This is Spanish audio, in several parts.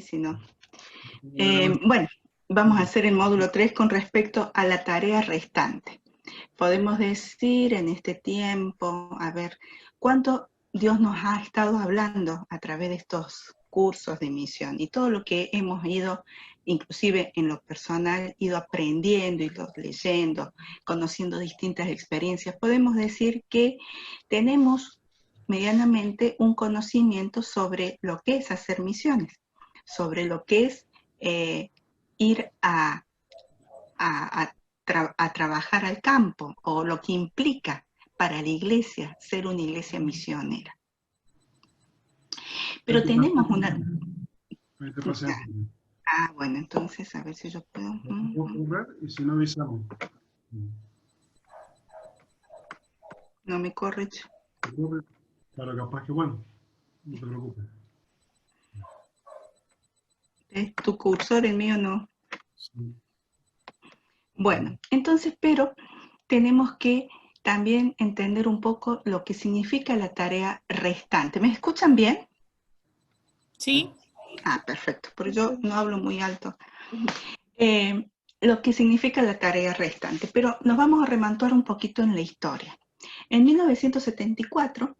sí, sí, no. Bueno, vamos a hacer el módulo 3 con respecto a la tarea restante. Podemos decir en este tiempo, a ver, cuánto Dios nos ha estado hablando a través de estos cursos de misión y todo lo que hemos ido, inclusive en lo personal, ido aprendiendo, ido leyendo, conociendo distintas experiencias. Podemos decir que tenemos medianamente un conocimiento sobre lo que es hacer misiones, sobre lo que es ir a trabajar al campo, o lo que implica para la iglesia ser una iglesia misionera. Pero tenemos una... Ahí te pasé. Ah, bueno, entonces a ver si yo puedo... correr y si no avisamos. No me corre. Pero capaz que bueno, no te preocupes. ¿Es tu cursor? El mío no. Sí. Bueno, entonces, pero tenemos que también entender un poco lo que significa la tarea restante. ¿Me escuchan bien? Sí. Ah, perfecto, pero yo no hablo muy alto. Lo que significa la tarea restante, pero nos vamos a remontar un poquito en la historia. En 1974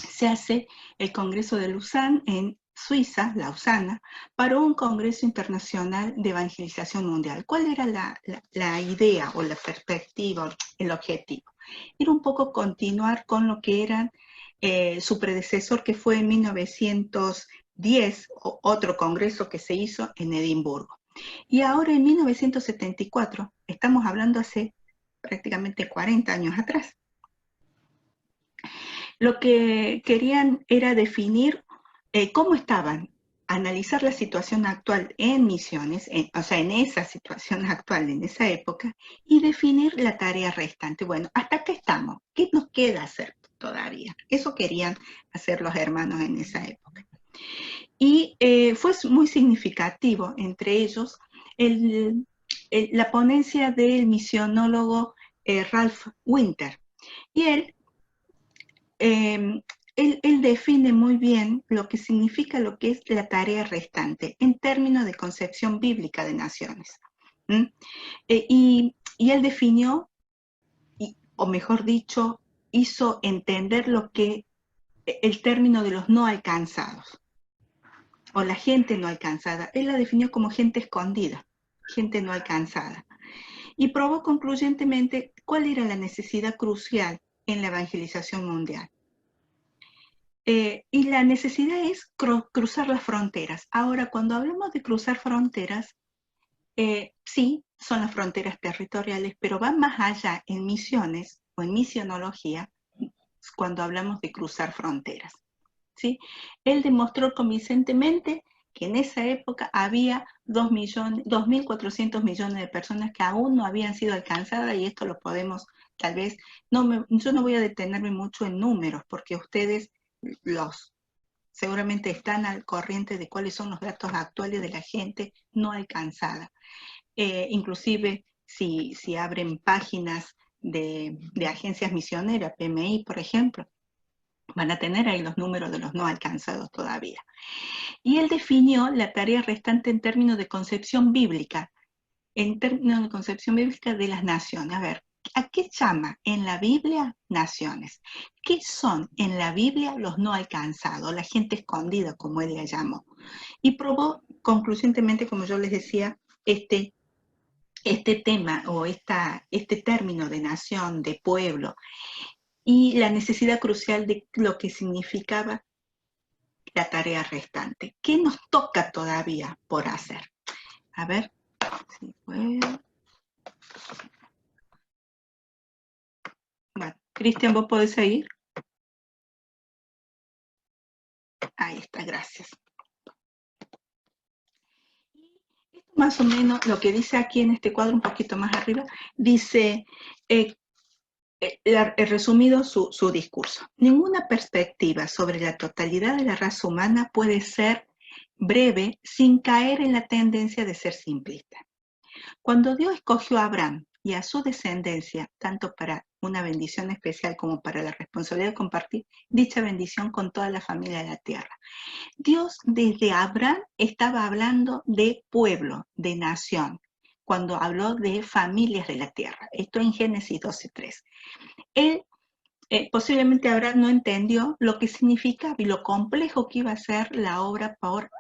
se hace el Congreso de Lausanne en Suiza, Lausana, para un Congreso Internacional de Evangelización Mundial. ¿Cuál era la idea o la perspectiva, el objetivo? Era un poco continuar con lo que era su predecesor, que fue en 1910, otro congreso que se hizo en Edimburgo. Y ahora en 1974, estamos hablando hace prácticamente 40 años atrás, lo que querían era definir cómo estaban, analizar la situación actual en misiones, o sea, en esa situación actual, en esa época, y definir la tarea restante. Bueno, ¿hasta qué estamos? ¿Qué nos queda hacer todavía? Eso querían hacer los hermanos en esa época. Y fue muy significativo, entre ellos, la ponencia del misionólogo Ralph Winter. Y él define muy bien lo que significa lo que es la tarea restante en términos de concepción bíblica de naciones. Y él definió, o mejor dicho, hizo entender lo que el término de los no alcanzados, o la gente no alcanzada. Él la definió como gente escondida, gente no alcanzada. Y probó concluyentemente cuál era la necesidad crucial en la evangelización mundial. Y la necesidad es cruzar las fronteras. Ahora, cuando hablamos de cruzar fronteras, sí, son las fronteras territoriales, pero van más allá en misiones o en misionología cuando hablamos de cruzar fronteras. ¿Sí? Él demostró convincentemente que en esa época había 2.400 millones de personas que aún no habían sido alcanzadas, y esto lo podemos, tal vez, yo no voy a detenerme mucho en números, porque ustedes seguramente están al corriente de cuáles son los datos actuales de la gente no alcanzada. Inclusive si abren páginas de agencias misioneras, PMI, por ejemplo, van a tener ahí los números de los no alcanzados todavía. Y él definió la tarea restante en términos de concepción bíblica, de las naciones. A ver, ¿a qué llama en la Biblia naciones? ¿Qué son en la Biblia los no alcanzados, la gente escondida, como él la llamó? Y probó concluyentemente, como yo les decía, este tema o este término de nación, de pueblo, y la necesidad crucial de lo que significaba la tarea restante. ¿Qué nos toca todavía por hacer? A ver, si puedo. Bueno, Cristian, ¿vos podés seguir? Ahí está, gracias. Esto más o menos lo que dice aquí en este cuadro, un poquito más arriba, dice, resumido su discurso. Ninguna perspectiva sobre la totalidad de la raza humana puede ser breve sin caer en la tendencia de ser simplista. Cuando Dios escogió a Abraham y a su descendencia, tanto para una bendición especial como para la responsabilidad de compartir dicha bendición con toda la familia de la tierra. Dios desde Abraham estaba hablando de pueblo, de nación, cuando habló de familias de la tierra. Esto en Génesis 12:3. Él posiblemente Abraham no entendió lo que significaba y lo complejo que iba a ser la obra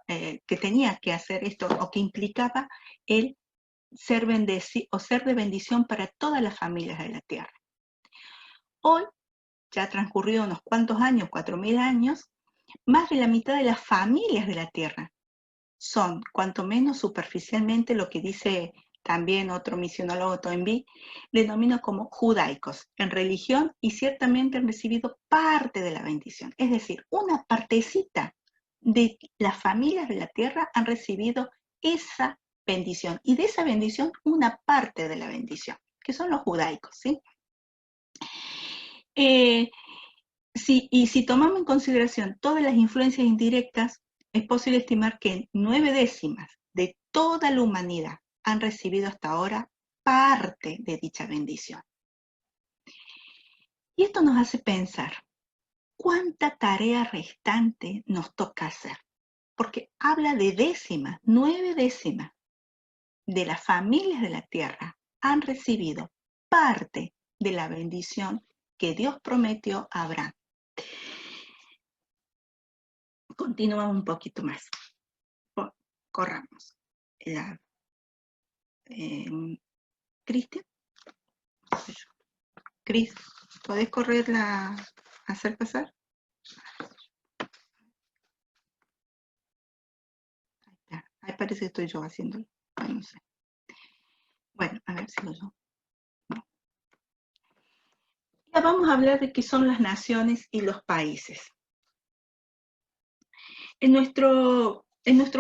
que tenía que hacer esto, o que implicaba el ser de bendición para todas las familias de la tierra. Hoy, ya ha transcurrido unos cuantos años, 4000 años, más de la mitad de las familias de la tierra son, cuanto menos superficialmente, lo que dice también otro misionólogo, Toynbee, denomina como judaicos en religión, y ciertamente han recibido parte de la bendición. Es decir, una partecita de las familias de la tierra han recibido esa bendición, y de esa bendición una parte de la bendición, que son los judaicos, ¿sí? Y si tomamos en consideración todas las influencias indirectas, es posible estimar que 9/10 de toda la humanidad han recibido hasta ahora parte de dicha bendición. Y esto nos hace pensar, ¿cuánta tarea restante nos toca hacer? Porque habla de 9/10 de las familias de la tierra han recibido parte de la bendición que Dios prometió a Abraham. Continuamos un poquito más. Corramos. Cristian. Cris, ¿podés hacer pasar? Ahí parece que estoy yo haciéndolo. No sé. Bueno, a ver si lo yo. No. Ya vamos a hablar de qué son las naciones y los países. En nuestro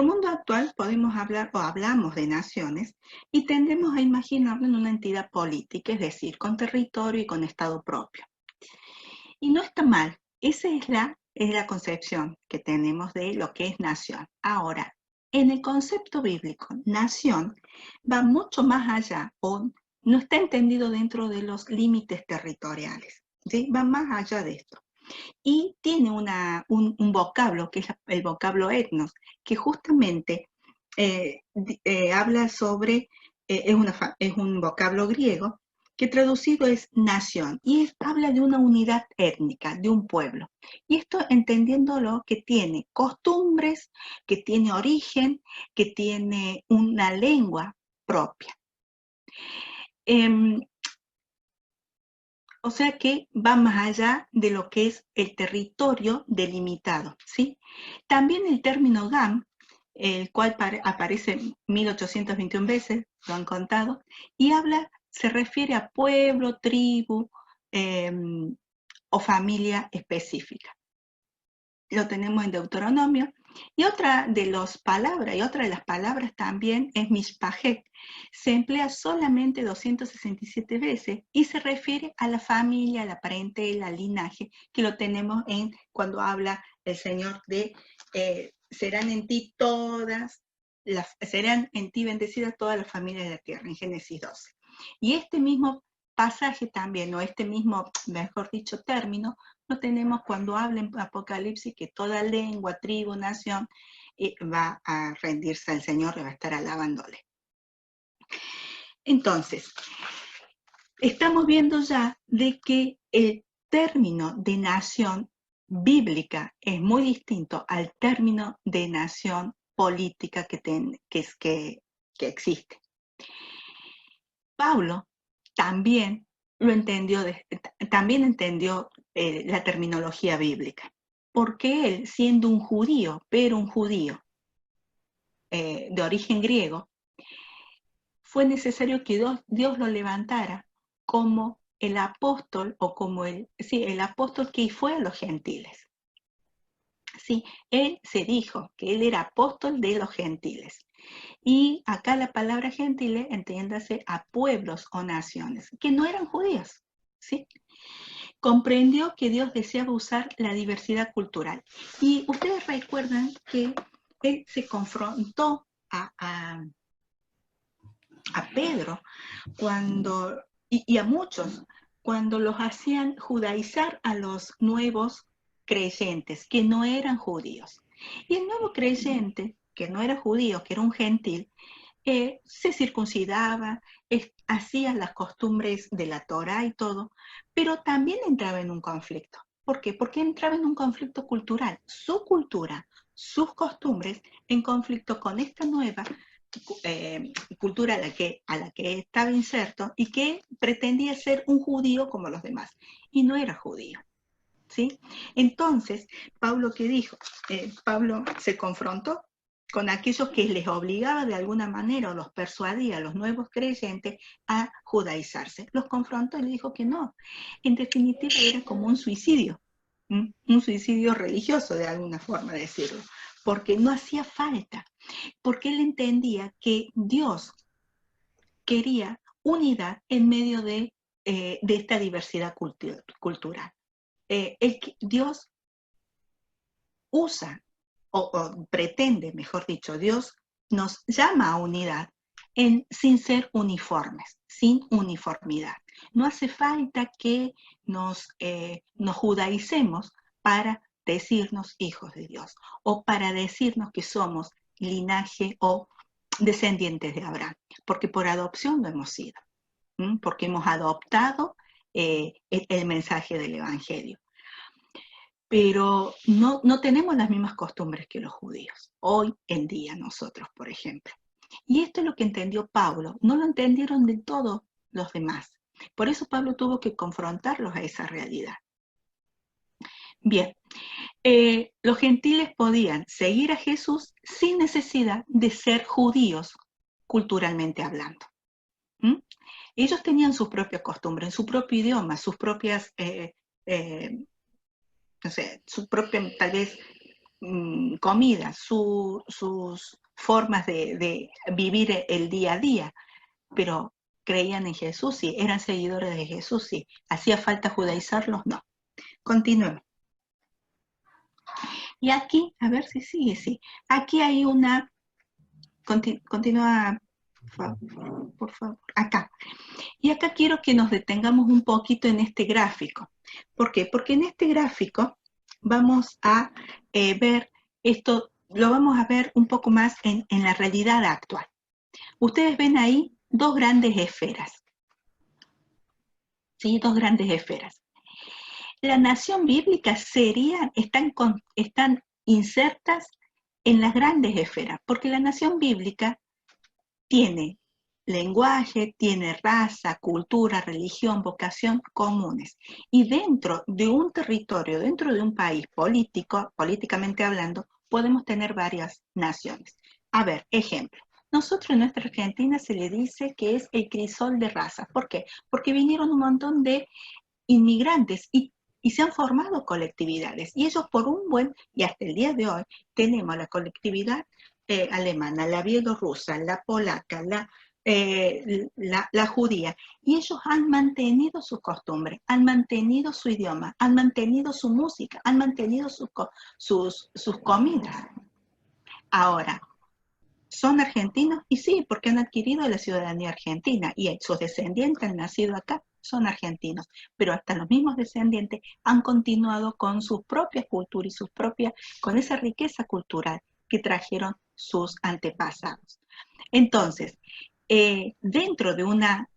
mundo actual podemos hablar o hablamos de naciones y tendemos a imaginarlo en una entidad política, es decir, con territorio y con estado propio. Y no está mal, esa es la concepción que tenemos de lo que es nación. Ahora, en el concepto bíblico, nación va mucho más allá, o no está entendido dentro de los límites territoriales, ¿sí? Va más allá de esto. Y tiene un vocablo, que es el vocablo etnos, que justamente habla sobre, es un vocablo griego, que traducido es nación, y habla de una unidad étnica, de un pueblo. Y esto entendiéndolo que tiene costumbres, que tiene origen, que tiene una lengua propia. O sea que va más allá de lo que es el territorio delimitado, ¿sí? También el término GAM, el cual aparece 1821 veces, lo han contado, y se refiere a pueblo, tribu o familia específica. Lo tenemos en Deuteronomio. Y otra de las palabras también es mishpahet. Se emplea solamente 267 veces y se refiere a la familia, a la parentela, al linaje, que lo tenemos cuando habla el Señor de serán en ti bendecidas todas las familias de la tierra, en Génesis 12. Y este mismo pasaje también, o este mismo, mejor dicho, término, lo tenemos cuando habla en Apocalipsis que toda lengua, tribu, nación va a rendirse al Señor y va a estar alabándole. Entonces, estamos viendo ya de que el término de nación bíblica es muy distinto al término de nación política que existe. Pablo también entendió la terminología bíblica, porque él, siendo un judío, pero un judío de origen griego, fue necesario que Dios lo levantara como el apóstol, o como el apóstol que fue a los gentiles. Sí, él se dijo que él era apóstol de los gentiles. Y acá la palabra gentiles, entiéndase, a pueblos o naciones, que no eran judíos, ¿sí? Comprendió que Dios deseaba usar la diversidad cultural. Y ustedes recuerdan que él se confrontó a Pedro, y a muchos, cuando los hacían judaizar a los nuevos creyentes, que no eran judíos. Y el nuevo creyente, que no era judío, que era un gentil, se circuncidaba, hacía las costumbres de la Torá y todo, pero también entraba en un conflicto. ¿Por qué? Porque entraba en un conflicto cultural. Su cultura, sus costumbres, en conflicto con esta nueva cultura a la que estaba inserto y que pretendía ser un judío como los demás. Y no era judío. ¿Sí? Entonces, Pablo, ¿qué dijo? Pablo se confrontó con aquellos que les obligaba de alguna manera o los persuadía a los nuevos creyentes a judaizarse. Los confrontó y le dijo que no. En definitiva, era como un suicidio religioso, de alguna forma de decirlo, porque no hacía falta, porque él entendía que Dios quería unidad en medio de esta diversidad cultural. Dios usa o pretende, mejor dicho, Dios nos llama a unidad sin ser uniformes, sin uniformidad. No hace falta que nos judaicemos para decirnos hijos de Dios o para decirnos que somos linaje o descendientes de Abraham, porque por adopción lo hemos sido, porque hemos adoptado el mensaje del Evangelio. Pero no tenemos las mismas costumbres que los judíos, hoy en día nosotros, por ejemplo. Y esto es lo que entendió Pablo, no lo entendieron del todo los demás. Por eso Pablo tuvo que confrontarlos a esa realidad. Bien, los gentiles podían seguir a Jesús sin necesidad de ser judíos, culturalmente hablando. Ellos tenían sus propias costumbres, su propio idioma, sus propias no sé, su propia, tal vez, comida, sus formas de vivir el día a día, pero creían en Jesús, sí, eran seguidores de Jesús, sí. ¿Hacía falta judaizarlos? No. Continuemos. Y aquí, a ver si sigue, sí. Aquí hay una, continúa, por favor, acá. Y acá quiero que nos detengamos un poquito en este gráfico. ¿Por qué? Porque en este gráfico vamos a ver esto, lo vamos a ver un poco más en la realidad actual. Ustedes ven ahí dos grandes esferas. ¿Sí? Dos grandes esferas. La nación bíblica están insertas en las grandes esferas, porque la nación bíblica tiene lenguaje, tiene raza, cultura, religión, vocación comunes. Y dentro de un territorio, dentro de un país políticamente hablando, podemos tener varias naciones. A ver, ejemplo. Nosotros en nuestra Argentina se le dice que es el crisol de razas. ¿Por qué? Porque vinieron un montón de inmigrantes y se han formado colectividades. Y ellos y hasta el día de hoy, tenemos la colectividad alemana, la bielorrusa, la polaca, la judía, y ellos han mantenido sus costumbres, han mantenido su idioma, han mantenido su música, han mantenido sus comidas. Ahora, ¿son argentinos? Y sí, porque han adquirido la ciudadanía argentina y sus descendientes han nacido acá, son argentinos, pero hasta los mismos descendientes han continuado con sus propias culturas y con esa riqueza cultural que trajeron sus antepasados. Entonces, dentro de una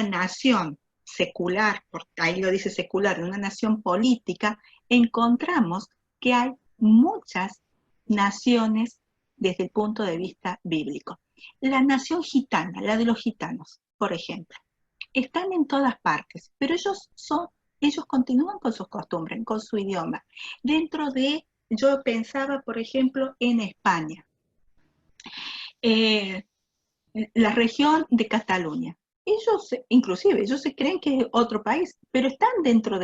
nación secular, ahí lo dice secular, de una nación política, encontramos que hay muchas naciones desde el punto de vista bíblico. La nación gitana, la de los gitanos, por ejemplo, están en todas partes, pero ellos continúan con sus costumbres, con su idioma. Yo pensaba, por ejemplo, en España. La región de Cataluña. Ellos se creen que es otro país, pero están dentro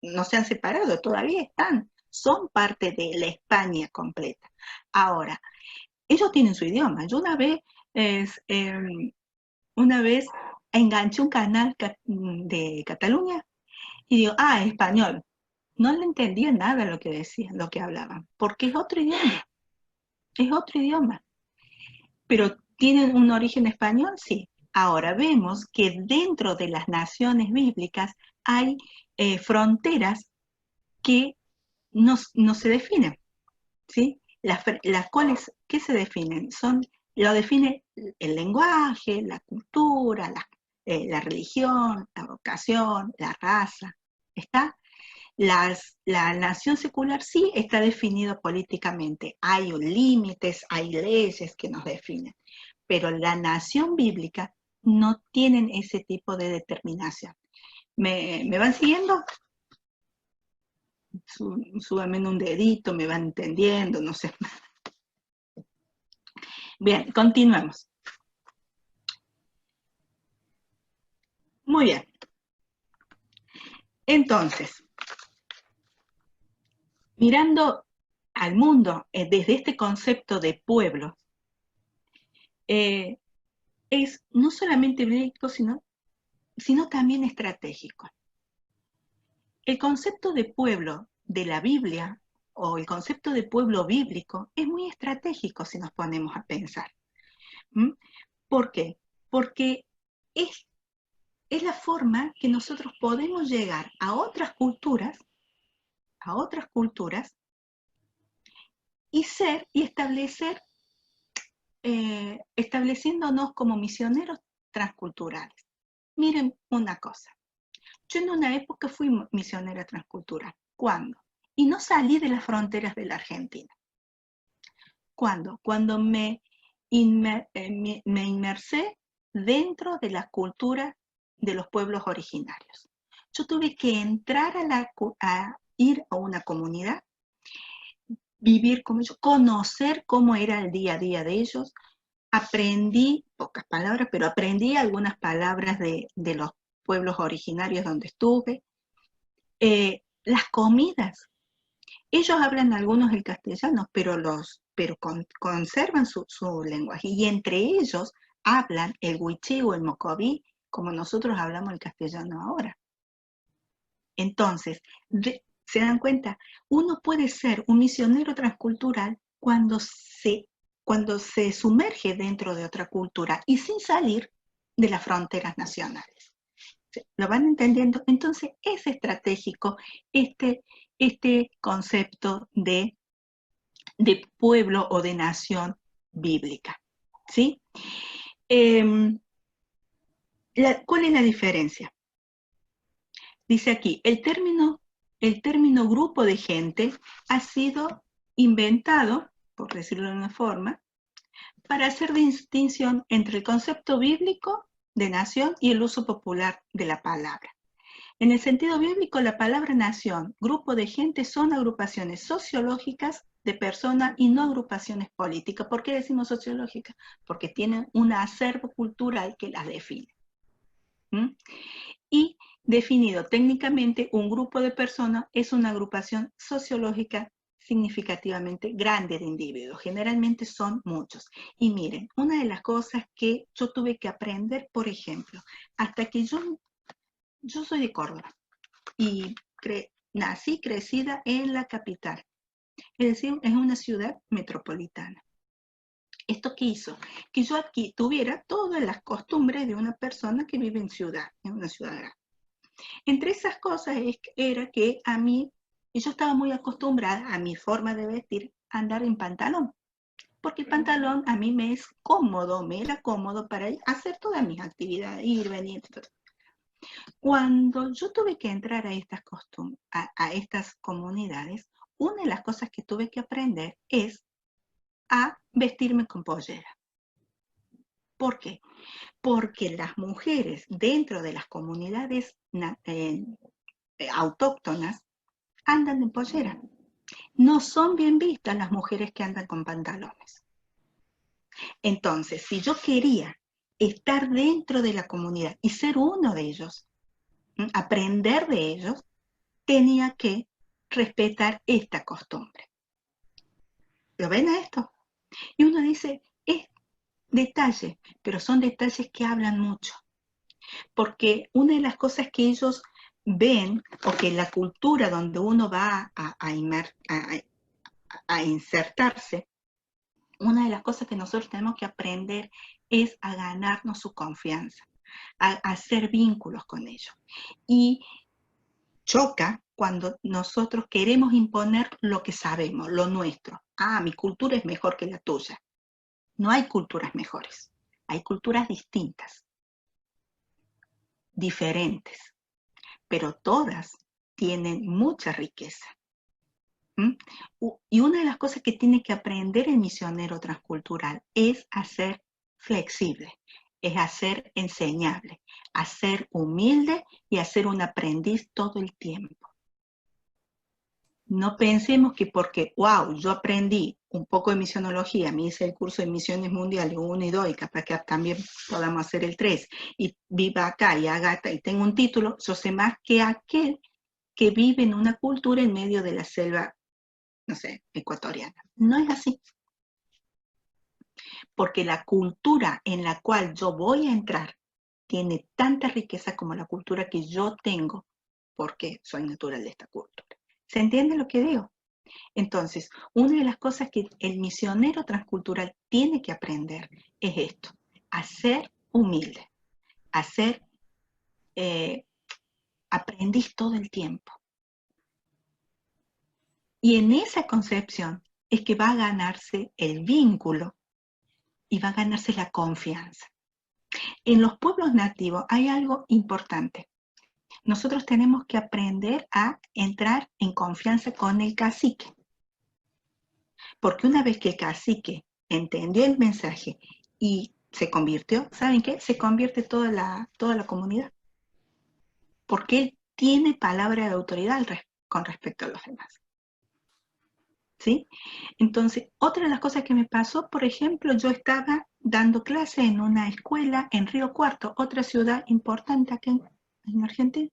no se han separado, todavía son parte de la España completa. Ahora, ellos tienen su idioma. Yo una vez enganché un canal de Cataluña y digo, español. No le entendía nada lo que decían, lo que hablaban, porque es otro idioma. Es otro idioma. Pero ¿Tienen un origen español? Sí. Ahora vemos que dentro de las naciones bíblicas hay fronteras que no se definen, ¿sí? Las cuales, ¿qué se definen? Lo define el lenguaje, la cultura, la religión, la vocación, la raza. ¿Está? La nación secular sí está definido políticamente. Hay límites, hay leyes que nos definen. Pero la nación bíblica no tienen ese tipo de determinación. ¿Me van siguiendo? Súbame un dedito, me van entendiendo, no sé. Bien, continuemos. Muy bien. Entonces, mirando al mundo desde este concepto de pueblo, es no solamente bíblico, sino también estratégico. El concepto de pueblo de la Biblia o el concepto de pueblo bíblico es muy estratégico si nos ponemos a pensar. ¿Por qué? Porque es la forma que nosotros podemos llegar a otras culturas y ser y establecer, estableciéndonos como misioneros transculturales. Miren una cosa, yo en una época fui misionera transcultural. ¿Cuándo? Y no salí de las fronteras de la Argentina. ¿Cuándo? Cuando me inmersé dentro de la cultura de los pueblos originarios. Yo tuve que entrar a ir a una comunidad, vivir con ellos, conocer cómo era el día a día de ellos. Aprendí, pocas palabras, pero aprendí algunas palabras de los pueblos originarios donde estuve. Las comidas. Ellos hablan algunos el castellano, pero conservan su lenguaje. Y entre ellos hablan el wichí o el mocoví, como nosotros hablamos el castellano ahora. Entonces, ¿se dan cuenta? Uno puede ser un misionero transcultural cuando se sumerge dentro de otra cultura y sin salir de las fronteras nacionales. ¿Lo van entendiendo? Entonces es estratégico este concepto de pueblo o de nación bíblica. ¿Sí? ¿Cuál es la diferencia? Dice aquí, el término grupo de gente ha sido inventado, por decirlo de una forma, para hacer distinción entre el concepto bíblico de nación y el uso popular de la palabra. En el sentido bíblico, la palabra nación, grupo de gente, son agrupaciones sociológicas de personas y no agrupaciones políticas. ¿Por qué decimos sociológicas? Porque tienen un acervo cultural que las define. Y definido técnicamente, un grupo de personas es una agrupación sociológica significativamente grande de individuos. Generalmente son muchos. Y miren, una de las cosas que yo tuve que aprender, por ejemplo, hasta que yo soy de Córdoba y nací crecida en la capital, es decir, en una ciudad metropolitana. ¿Esto qué hizo? Que yo aquí tuviera todas las costumbres de una persona que vive en una ciudad grande. Entre esas cosas era que a mí, yo estaba muy acostumbrada a mi forma de vestir, a andar en pantalón, porque el pantalón a mí me era cómodo para hacer todas mis actividades, ir, venir, todo. Cuando yo tuve que entrar a estas comunidades, una de las cosas que tuve que aprender es a vestirme con pollera. ¿Por qué? Porque las mujeres dentro de las comunidades autóctonas andan en pollera. No son bien vistas las mujeres que andan con pantalones. Entonces, si yo quería estar dentro de la comunidad y ser uno de ellos, aprender de ellos, tenía que respetar esta costumbre. ¿Lo ven a esto? Y uno dice, es detalle, pero son detalles que hablan mucho. Porque una de las cosas que ellos ven, o que la cultura donde uno va a insertarse, una de las cosas que nosotros tenemos que aprender es a ganarnos su confianza, a hacer vínculos con ellos. Y choca cuando nosotros queremos imponer lo que sabemos, lo nuestro. Ah, mi cultura es mejor que la tuya. No hay culturas mejores, hay culturas distintas, diferentes, pero todas tienen mucha riqueza. Y una de las cosas que tiene que aprender el misionero transcultural es a ser flexible, es a ser enseñable, a ser humilde y a ser un aprendiz todo el tiempo. No pensemos que porque, wow, yo aprendí un poco de misionología, me hice el curso de misiones mundiales 1 y 2 y capaz que también podamos hacer el 3, y viva acá y haga y tengo un título, yo sé más que aquel que vive en una cultura en medio de la selva, no sé, ecuatoriana. No es así. Porque la cultura en la cual yo voy a entrar tiene tanta riqueza como la cultura que yo tengo porque soy natural de esta cultura. ¿Se entiende lo que digo? Entonces, una de las cosas que el misionero transcultural tiene que aprender es esto, a ser humilde, a ser aprendiz todo el tiempo. Y en esa concepción es que va a ganarse el vínculo y va a ganarse la confianza. En los pueblos nativos hay algo importante. Nosotros tenemos que aprender a entrar en confianza con el cacique. Porque una vez que el cacique entendió el mensaje y se convirtió, ¿saben qué? Se convierte toda la comunidad. Porque él tiene palabra de autoridad con respecto a los demás. ¿Sí? Entonces, otra de las cosas que me pasó, por ejemplo, yo estaba dando clase en una escuela en Río Cuarto, otra ciudad importante aquí en Argentina,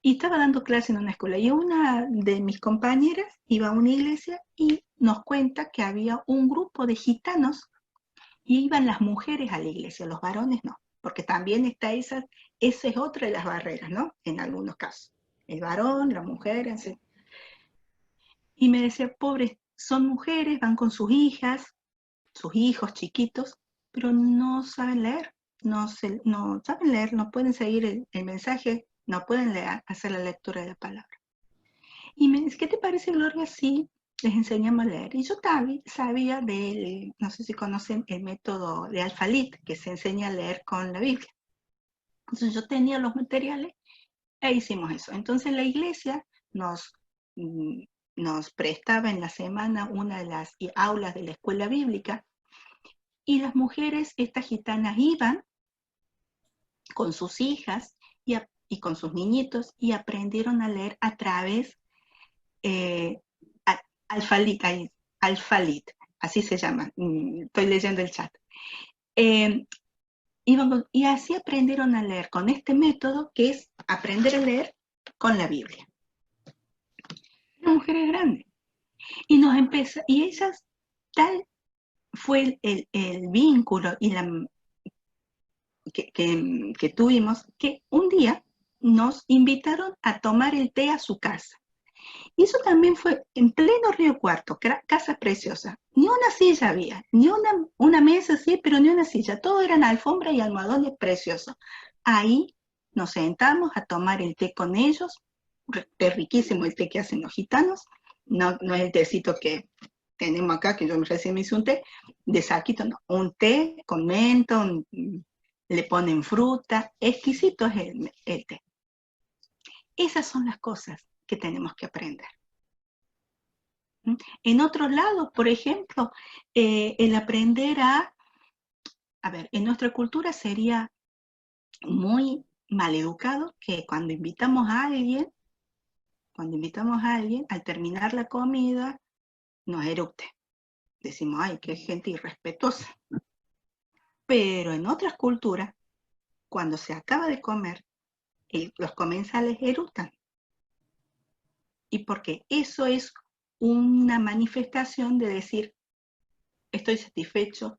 y estaba dando clase en una escuela, y una de mis compañeras iba a una iglesia y nos cuenta que había un grupo de gitanos y iban las mujeres a la iglesia, los varones no, porque también está esa es otra de las barreras, ¿no? En algunos casos, el varón, la mujer, etc. Y me decía, pobres, son mujeres, van con sus hijas, sus hijos chiquitos, pero no saben leer, no saben leer, no pueden seguir el mensaje, no pueden leer, hacer la lectura de la palabra. Y me dice, ¿qué te parece, Gloria, si les enseñamos a leer? Y yo sabía no sé si conocen el método de Alfalit, que se enseña a leer con la Biblia. Entonces yo tenía los materiales e hicimos eso. Entonces la iglesia nos prestaba en la semana una de las aulas de la escuela bíblica, y las mujeres, estas gitanas, iban con sus hijas y con sus niñitos y aprendieron a leer a través Alfalit, así se llama, estoy leyendo el chat. Y así aprendieron a leer con este método, que es aprender a leer con la Biblia. Una mujer grande. Y ellas, tal fue el vínculo y que tuvimos, que un día nos invitaron a tomar el té a su casa. Y eso también fue en pleno Río Cuarto, casa preciosa. Ni una silla había, ni una mesa, sí, pero ni una silla. Todo eran alfombra y almohadones preciosos. Ahí nos sentamos a tomar el té con ellos, té riquísimo el té que hacen los gitanos, no es el tecito que tenemos acá, que yo recién me hice un té, de saquito, no, un té con menta, le ponen fruta, exquisito es el té. Esas son las cosas que tenemos que aprender. En otros lados, por ejemplo, el aprender a ver, en nuestra cultura sería muy maleducado que cuando invitamos a alguien, al terminar la comida, nos eructe. Decimos, ay, qué gente irrespetuosa. Pero en otras culturas, cuando se acaba de comer, los comensales eructan. Y porque eso es una manifestación de decir, estoy satisfecho,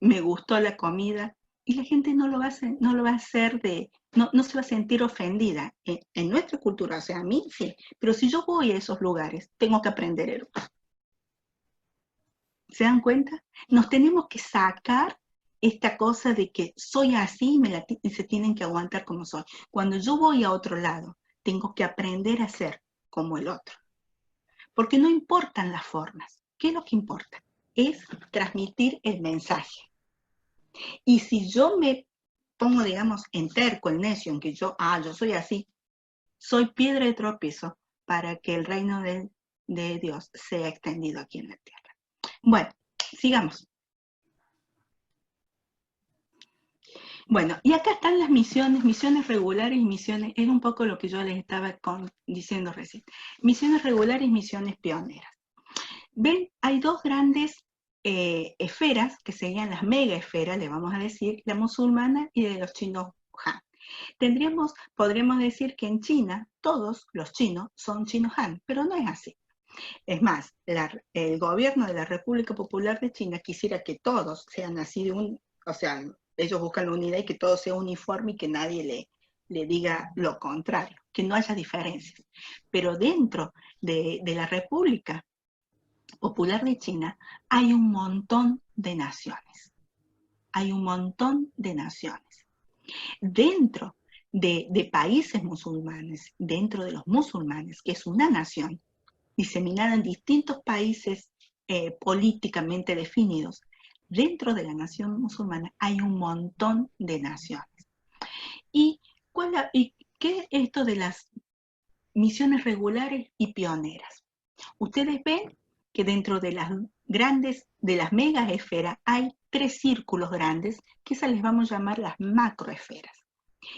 me gustó la comida, y la gente no lo va a hacer no se va a sentir ofendida. En nuestra cultura, o sea, a mí sí, pero si yo voy a esos lugares, tengo que aprender eructar. ¿Se dan cuenta? Nos tenemos que sacar esta cosa de que soy así y se tienen que aguantar como soy. Cuando yo voy a otro lado, tengo que aprender a ser como el otro. Porque no importan las formas. ¿Qué es lo que importa? Es transmitir el mensaje. Y si yo me pongo, digamos, en terco, en necio, en que yo soy así, soy piedra de tropiezo para que el reino de Dios sea extendido aquí en la tierra. Bueno, sigamos. Bueno, y acá están las misiones regulares y misiones, es un poco lo que yo les estaba diciendo recién. Misiones regulares y misiones pioneras. Ven, hay dos grandes esferas, que serían las mega esferas, le vamos a decir, la musulmana y de los chinos Han. Podríamos decir que en China todos los chinos son chinos Han, pero no es así. Es más, el gobierno de la República Popular de China quisiera que todos sean así ellos buscan la unidad y que todo sea uniforme y que nadie le diga lo contrario, que no haya diferencias. Pero dentro de la República Popular de China hay un montón de naciones. Hay un montón de naciones. Dentro de países musulmanes, dentro de los musulmanes, que es una nación, diseminada en distintos países políticamente definidos, dentro de la nación musulmana hay un montón de naciones. ¿Y qué es esto de las misiones regulares y pioneras? Ustedes ven que dentro de las megas esferas hay 3 círculos grandes, que esas les vamos a llamar las macroesferas.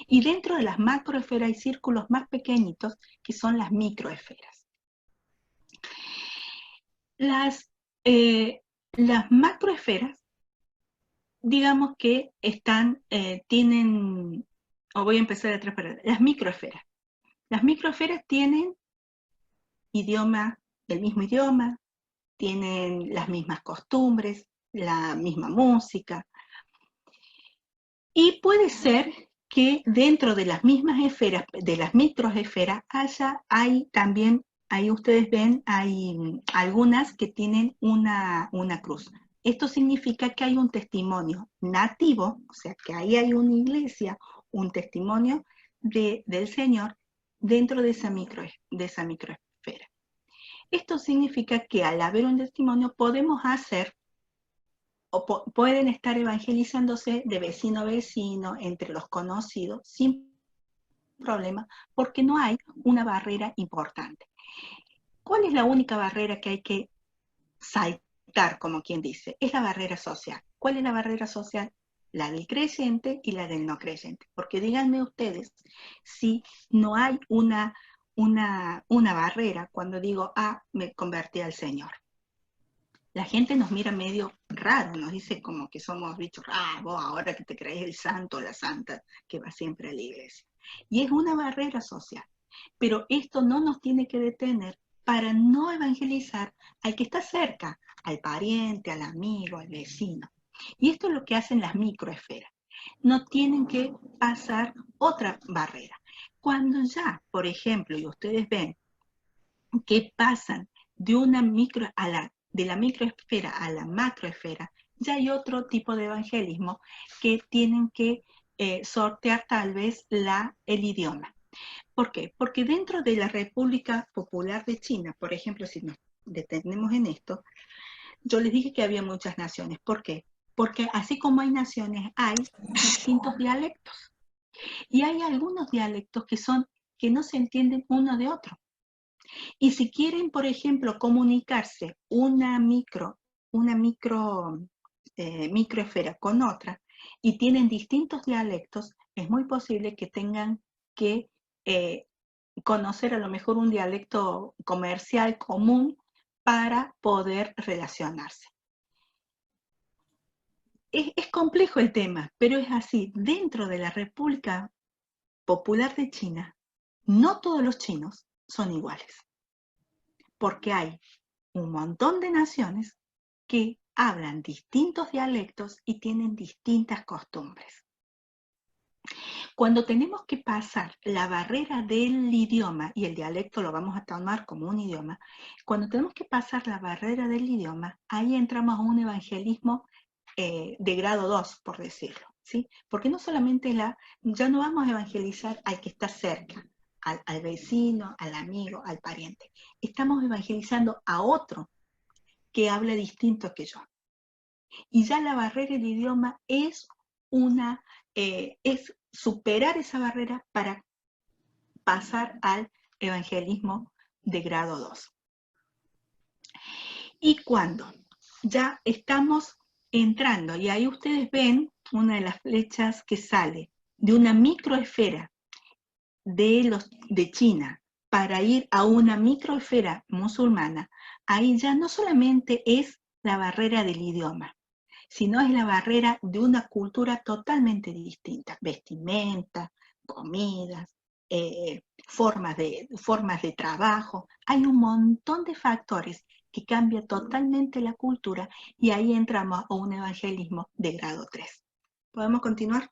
Y dentro de las macroesferas hay círculos más pequeñitos, que son las microesferas. Las macroesferas, digamos que voy a empezar de atrás para adelante, las microesferas. Las microesferas tienen el mismo idioma, tienen las mismas costumbres, la misma música. Y puede ser que dentro de las mismas esferas, de las microesferas, ahí ustedes ven, hay algunas que tienen una cruz. Esto significa que hay un testimonio nativo, o sea, que ahí hay una iglesia, un testimonio del Señor dentro de esa microesfera. Esto significa que al haber un testimonio podemos hacer o pueden estar evangelizándose de vecino a vecino, entre los conocidos, sin problema, porque no hay una barrera importante. ¿Cuál es la única barrera que hay que saltar, como quien dice? Es la barrera social. ¿Cuál es la barrera social? La del creyente y la del no creyente. Porque díganme ustedes si no hay una barrera cuando digo, me convertí al Señor. La gente nos mira medio raro, nos dice como que somos bichos raros, vos ahora que te crees el santo o la santa que va siempre a la iglesia. Y es una barrera social. Pero esto no nos tiene que detener para no evangelizar al que está cerca, al pariente, al amigo, al vecino. Y esto es lo que hacen las microesferas. No tienen que pasar otra barrera. Cuando ya, por ejemplo, y ustedes ven que pasan de la microesfera a la macroesfera, ya hay otro tipo de evangelismo que tienen que sortear tal vez el idioma. ¿Por qué? Porque dentro de la República Popular de China, por ejemplo, si nos detenemos en esto, yo les dije que había muchas naciones. ¿Por qué? Porque así como hay naciones, hay distintos dialectos. Y hay algunos dialectos que no se entienden uno de otro. Y si quieren, por ejemplo, comunicarse una microesfera con otra y tienen distintos dialectos, es muy posible que tengan que conocer a lo mejor un dialecto comercial común para poder relacionarse. Es complejo el tema, pero es así. Dentro de la República Popular de China, no todos los chinos son iguales, porque hay un montón de naciones que hablan distintos dialectos y tienen distintas costumbres. Cuando tenemos que pasar la barrera del idioma, y el dialecto lo vamos a tomar como un idioma, cuando tenemos que pasar la barrera del idioma, ahí entramos a un evangelismo de grado 2, por decirlo, ¿sí? Porque no solamente ya no vamos a evangelizar al que está cerca, al vecino, al amigo, al pariente. Estamos evangelizando a otro que habla distinto que yo. Y ya la barrera del idioma es superar esa barrera para pasar al evangelismo de grado 2. Y cuando ya estamos entrando, y ahí ustedes ven una de las flechas que sale de una microesfera de China para ir a una microesfera musulmana, ahí ya no solamente es la barrera del idioma, sino es la barrera de una cultura totalmente distinta, vestimenta, comidas, formas de trabajo. Hay un montón de factores que cambian totalmente la cultura y ahí entramos a un evangelismo de grado 3. ¿Podemos continuar?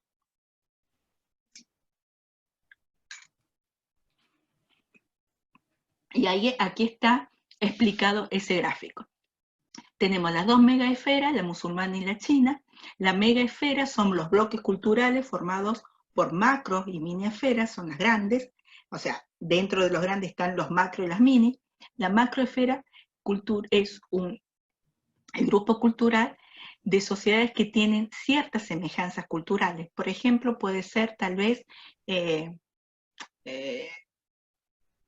Y ahí, aquí está explicado ese gráfico. Tenemos las dos megaesferas, la musulmana y la china. La megaesfera son los bloques culturales formados por macros y mini esferas, son las grandes, o sea, dentro de los grandes están los macro y las mini. La macroesfera es el grupo cultural de sociedades que tienen ciertas semejanzas culturales. Por ejemplo, puede ser tal vez, qué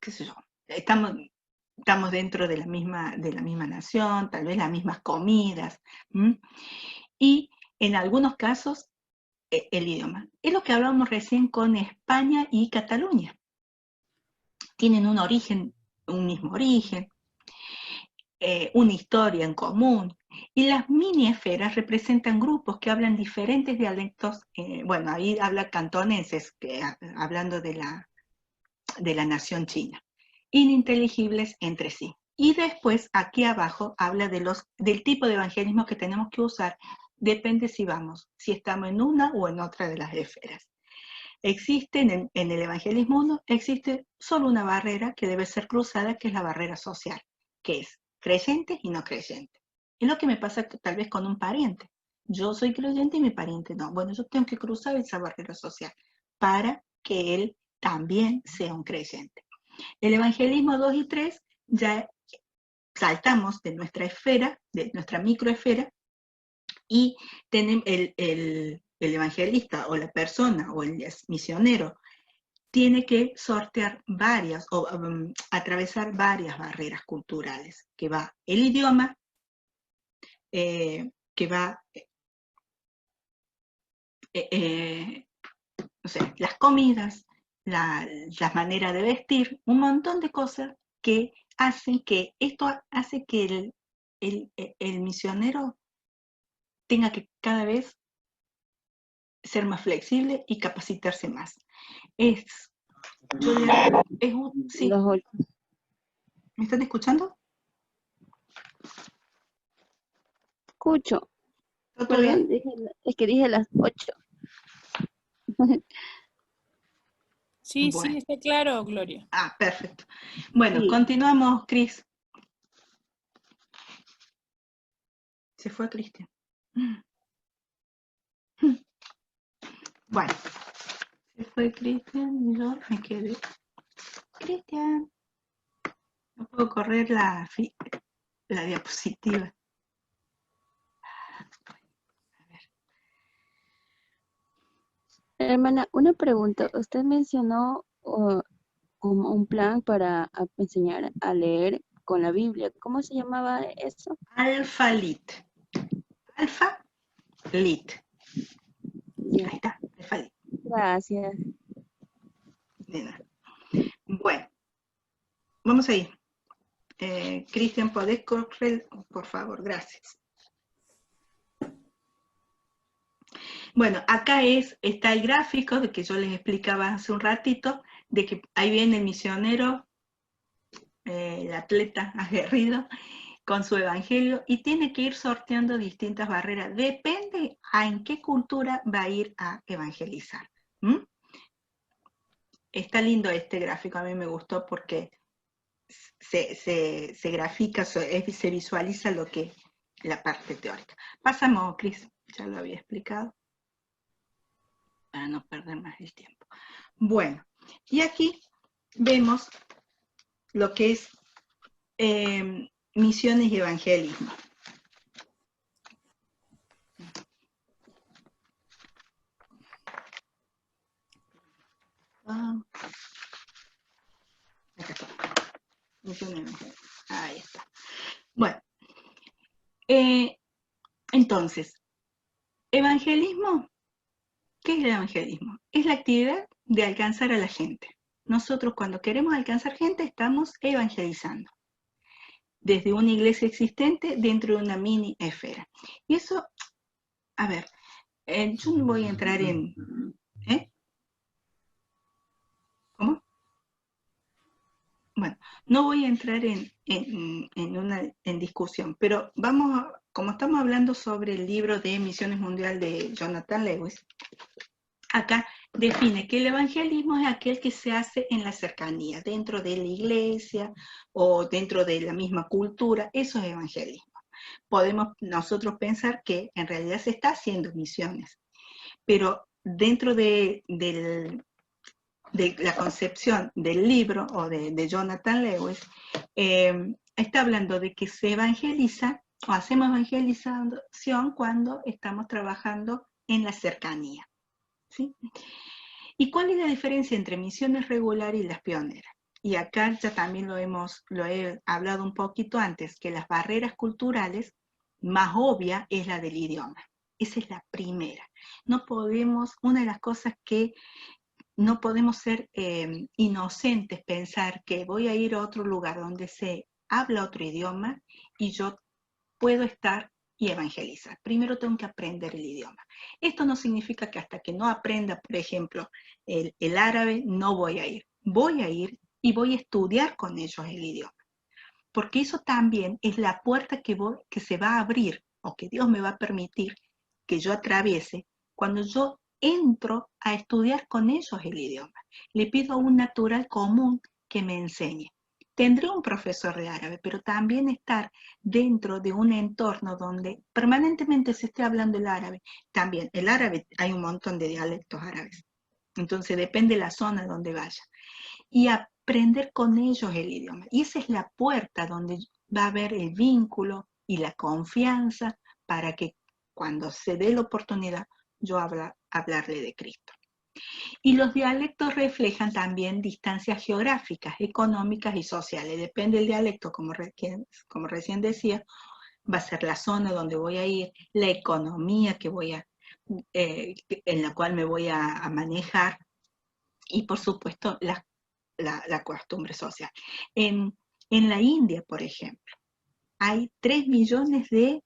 sé yo, estamos dentro de la misma nación, tal vez las mismas comidas, y en algunos casos el idioma. Es lo que hablábamos recién con España y Cataluña. Tienen un origen, un mismo origen, una historia en común, y las mini esferas representan grupos que hablan diferentes dialectos, bueno, ahí habla cantoneses, hablando de la nación china, ininteligibles entre sí. Y después, aquí abajo, habla del tipo de evangelismo que tenemos que usar, depende si estamos en una o en otra de las esferas. Existe en el evangelismo 1, existe solo una barrera que debe ser cruzada, que es la barrera social, que es creyente y no creyente. Es lo que me pasa tal vez con un pariente. Yo soy creyente y mi pariente no. Bueno, yo tengo que cruzar esa barrera social para que él también sea un creyente. El evangelismo 2 y 3 ya saltamos de nuestra esfera, de nuestra microesfera, y tenemos el evangelista o la persona o el misionero tiene que sortear varias o atravesar varias barreras culturales, que va el idioma, que va no sé, las comidas, la manera de vestir, un montón de cosas que hacen que esto hace que el misionero tenga que cada vez ser más flexible y capacitarse más. Sí. ¿Me están escuchando? Escucho. ¿Todo bien? Es que dije las 8. Sí, Bueno. sí, está claro, Gloria. Ah, perfecto. Bueno, Sí. continuamos, Cris. Se fue Cristian. Bueno, se fue Cristian y yo me quedé. Cristian, no puedo correr la diapositiva. Hermana, una pregunta. Usted mencionó como un plan para enseñar a leer con la Biblia. ¿Cómo se llamaba eso? Alfa-Lit. Alfa-Lit. Ya. Ahí está, Alfa-Lit. Gracias. Bueno, vamos a ir. Cristian, ¿podés correr? Por favor, gracias. Bueno, acá está el gráfico de que yo les explicaba hace un ratito, de que ahí viene el misionero, el atleta aguerrido, con su evangelio, y tiene que ir sorteando distintas barreras. Depende a en qué cultura va a ir a evangelizar. ¿Mm? Está lindo este gráfico, a mí me gustó porque se grafica, se visualiza lo que la parte teórica. Pasamos, Cris, ya lo había explicado, para no perder más el tiempo. Bueno, y aquí vemos lo que es misiones y evangelismo. Acá está. Ahí está. Bueno, entonces, evangelismo, ¿qué es el evangelismo? Es la actividad de alcanzar a la gente. Nosotros cuando queremos alcanzar gente estamos evangelizando. Desde una iglesia existente dentro de una mini esfera. Y eso, a ver, yo no voy a entrar en... ¿Cómo? Bueno, no voy a entrar en discusión, pero vamos, como estamos hablando sobre el libro de Misiones Mundial de Jonathan Lewis, acá define que el evangelismo es aquel que se hace en la cercanía, dentro de la iglesia o dentro de la misma cultura, eso es evangelismo. Podemos nosotros pensar que en realidad se está haciendo misiones, pero dentro de la concepción del libro o de Jonathan Lewis, está hablando de que se evangeliza o hacemos evangelización cuando estamos trabajando en la cercanía. ¿Sí? ¿Y cuál es la diferencia entre misiones regulares y las pioneras? Y acá ya también lo he hablado un poquito antes, que las barreras culturales más obvia es la del idioma. Esa es la primera. No podemos, una de las cosas que no podemos ser inocentes, pensar que voy a ir a otro lugar donde se habla otro idioma y yo puedo estar y evangelizar. Primero tengo que aprender el idioma. Esto no significa que hasta que no aprenda, por ejemplo, el árabe, no voy a ir. Voy a ir y voy a estudiar con ellos el idioma. Porque eso también es la puerta que se va a abrir o que Dios me va a permitir que yo atraviese cuando yo entro a estudiar con ellos el idioma. Le pido a un natural común que me enseñe. Tendré un profesor de árabe, pero también estar dentro de un entorno donde permanentemente se esté hablando el árabe. También el árabe, hay un montón de dialectos árabes. Entonces depende de la zona donde vaya. Y aprender con ellos el idioma. Y esa es la puerta donde va a haber el vínculo y la confianza para que cuando se dé la oportunidad yo hablarle de Cristo. Y los dialectos reflejan también distancias geográficas, económicas y sociales. Depende del dialecto, como recién decía, va a ser la zona donde voy a ir, la economía en la cual me voy a manejar y por supuesto la costumbre social. En la India, por ejemplo, hay 3 millones de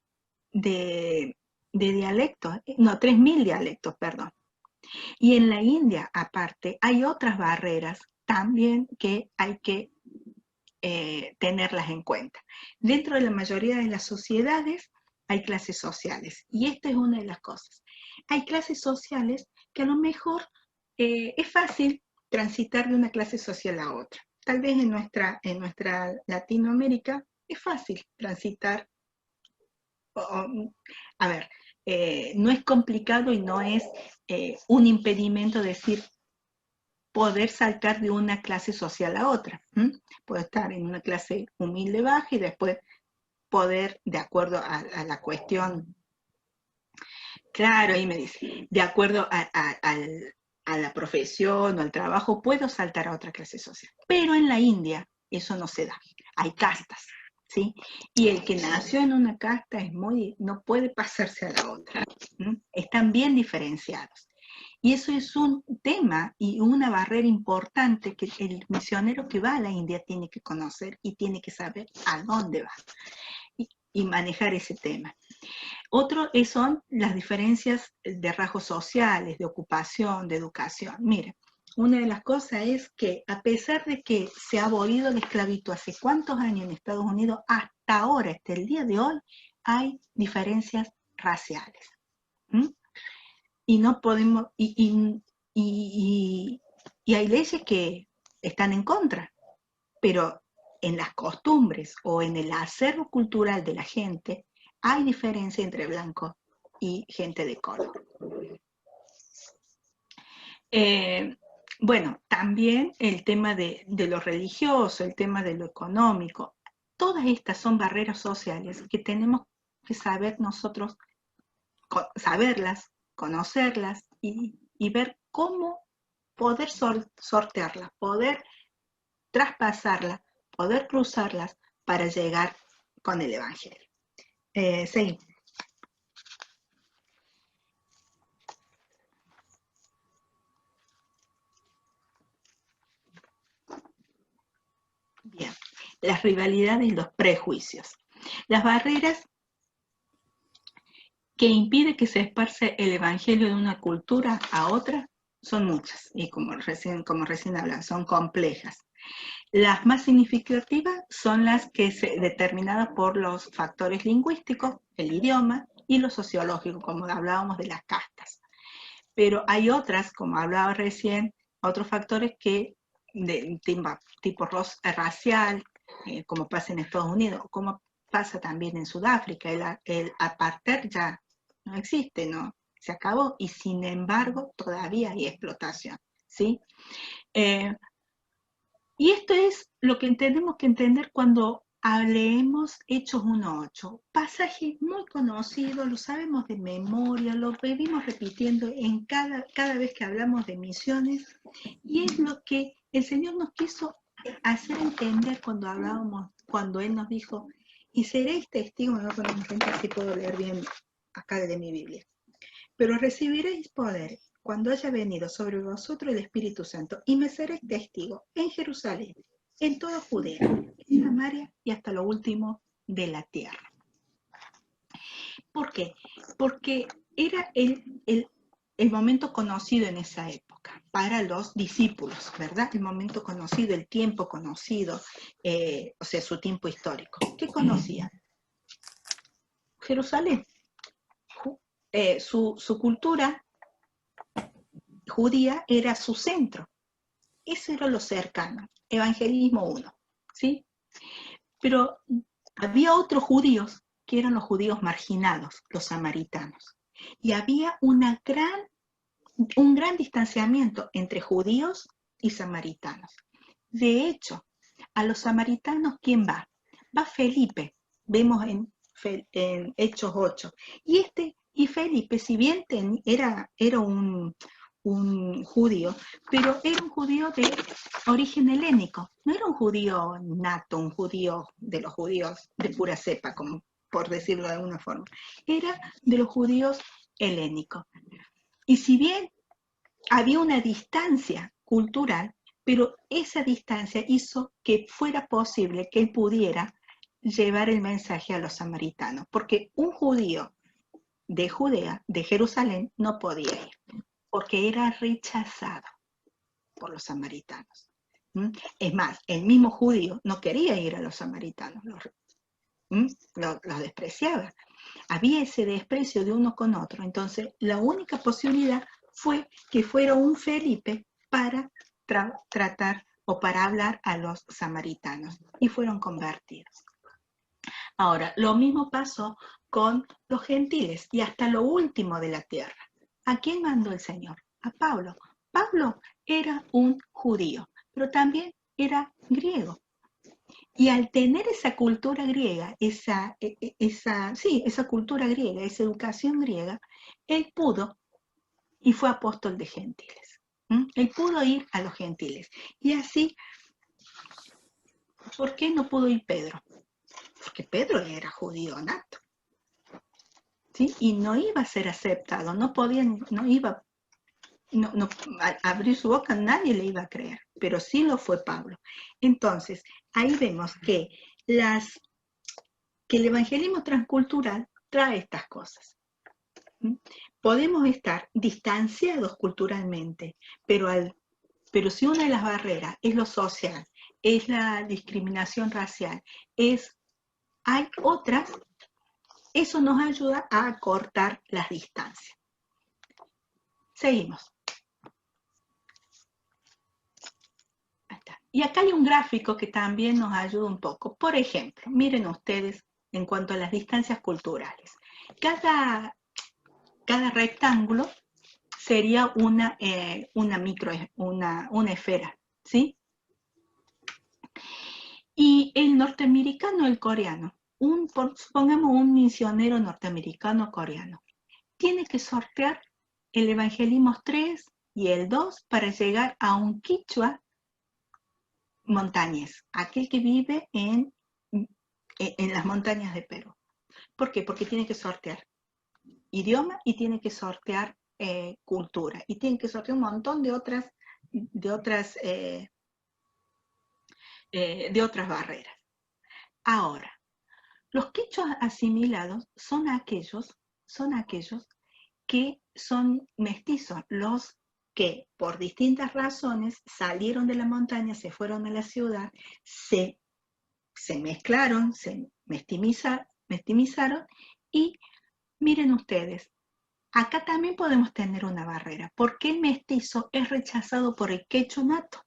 dialectos, no, 3.000 dialectos, perdón. Y en la India, aparte, hay otras barreras también que hay que tenerlas en cuenta. Dentro de la mayoría de las sociedades hay clases sociales, y esta es una de las cosas. Hay clases sociales que a lo mejor es fácil transitar de una clase social a otra. Tal vez en nuestra Latinoamérica es fácil transitar. A ver, no es complicado y no es un impedimento decir poder saltar de una clase social a otra. Puedo estar en una clase humilde baja y después poder, de acuerdo a la cuestión, claro, ahí me dice, de acuerdo a la profesión o al trabajo, puedo saltar a otra clase social. Pero en la India eso no se da. Hay castas, ¿sí? Y el que nació en una casta no puede pasarse a la otra. Están bien diferenciados. Y eso es un tema y una barrera importante que el misionero que va a la India tiene que conocer y tiene que saber a dónde va y manejar ese tema. Otro son las diferencias de rasgos sociales, de ocupación, de educación. Mire, una de las cosas es que a pesar de que se ha abolido la esclavitud hace cuántos años en Estados Unidos, hasta ahora, hasta el día de hoy, hay diferencias raciales. Y no podemos, y y hay leyes que están en contra, pero en las costumbres o en el acervo cultural de la gente hay diferencia entre blanco y gente de color. Bueno, también el tema de lo religioso, el tema de lo económico, todas estas son barreras sociales que tenemos que saber nosotros, saberlas, conocerlas y ver cómo poder sortearlas, poder traspasarlas, poder cruzarlas para llegar con el Evangelio. Sí. Bien, las rivalidades y los prejuicios. Las barreras que impiden que se esparce el Evangelio de una cultura a otra son muchas, y como recién hablan, son complejas. Las más significativas son las que determinadas por los factores lingüísticos, el idioma, y lo sociológico, como hablábamos de las castas. Pero hay otras, como hablaba recién, otros factores que de tipo racial, como pasa en Estados Unidos, como pasa también en Sudáfrica. El apartheid ya no existe, ¿no? Se acabó, y sin embargo todavía hay explotación, ¿sí? Y esto es lo que tenemos que entender cuando leemos Hechos 1:8. Pasaje muy conocido, lo sabemos de memoria, lo venimos repitiendo en cada vez que hablamos de misiones, y es lo que el Señor nos quiso hacer entender cuando Él nos dijo, y seréis testigos, no con enfrente, así puedo leer bien acá de mi Biblia, pero recibiréis poder cuando haya venido sobre vosotros el Espíritu Santo, y me seréis testigo en Jerusalén, en toda Judea, en Samaria y hasta lo último de la tierra. ¿Por qué? Porque era el momento conocido en esa época para los discípulos, ¿verdad? El momento conocido, el tiempo conocido, o sea, su tiempo histórico. ¿Qué conocían? Jerusalén. Su cultura judía era su centro. Eso era lo cercano. Evangelismo 1, ¿sí? Pero había otros judíos que eran los judíos marginados, los samaritanos. Y había un gran distanciamiento entre judíos y samaritanos. De hecho, a los samaritanos, ¿quién va? Va Felipe, vemos en Hechos 8. Y Felipe, si bien era un judío, pero era un judío de origen helénico, no era un judío nato, un judío de los judíos de pura cepa, como por decirlo de alguna forma, era de los judíos helénicos. Y si bien había una distancia cultural, pero esa distancia hizo que fuera posible que él pudiera llevar el mensaje a los samaritanos, porque un judío de Judea, de Jerusalén, no podía ir, porque era rechazado por los samaritanos. Es más, el mismo judío no quería ir a los samaritanos, los despreciaba. Había ese desprecio de uno con otro, entonces la única posibilidad fue que fuera un Felipe para tratar o para hablar a los samaritanos, y fueron convertidos. Ahora, lo mismo pasó con los gentiles y hasta lo último de la tierra. ¿A quién mandó el Señor? A Pablo. Pablo era un judío, pero también era griego. Y al tener esa cultura griega, esa cultura griega, esa educación griega, él pudo y fue apóstol de gentiles. Él pudo ir a los gentiles. Y así, ¿por qué no pudo ir Pedro? Porque Pedro era judío nato, ¿sí? Y no iba a ser aceptado, al abrir su boca nadie le iba a creer, pero sí lo fue Pablo. Entonces, ahí vemos que el evangelismo transcultural trae estas cosas. Podemos estar distanciados culturalmente, pero si una de las barreras es lo social, es la discriminación racial, hay otras, eso nos ayuda a acortar las distancias. Seguimos. Y acá hay un gráfico que también nos ayuda un poco. Por ejemplo, miren ustedes en cuanto a las distancias culturales. Cada rectángulo sería una esfera, ¿sí? Y el norteamericano, el coreano, supongamos un misionero norteamericano coreano, tiene que sortear el Evangelismo 3 y el 2 para llegar a un quichua montañés, aquel que vive en las montañas de Perú. ¿Por qué? Porque tiene que sortear idioma y tiene que sortear cultura y tiene que sortear un montón de otras barreras. Ahora, los quichuas asimilados son aquellos que son mestizos, los que por distintas razones salieron de la montaña, se fueron a la ciudad, se mezclaron, se mestimizaron y miren ustedes, acá también podemos tener una barrera, porque el mestizo es rechazado por el quechua nato.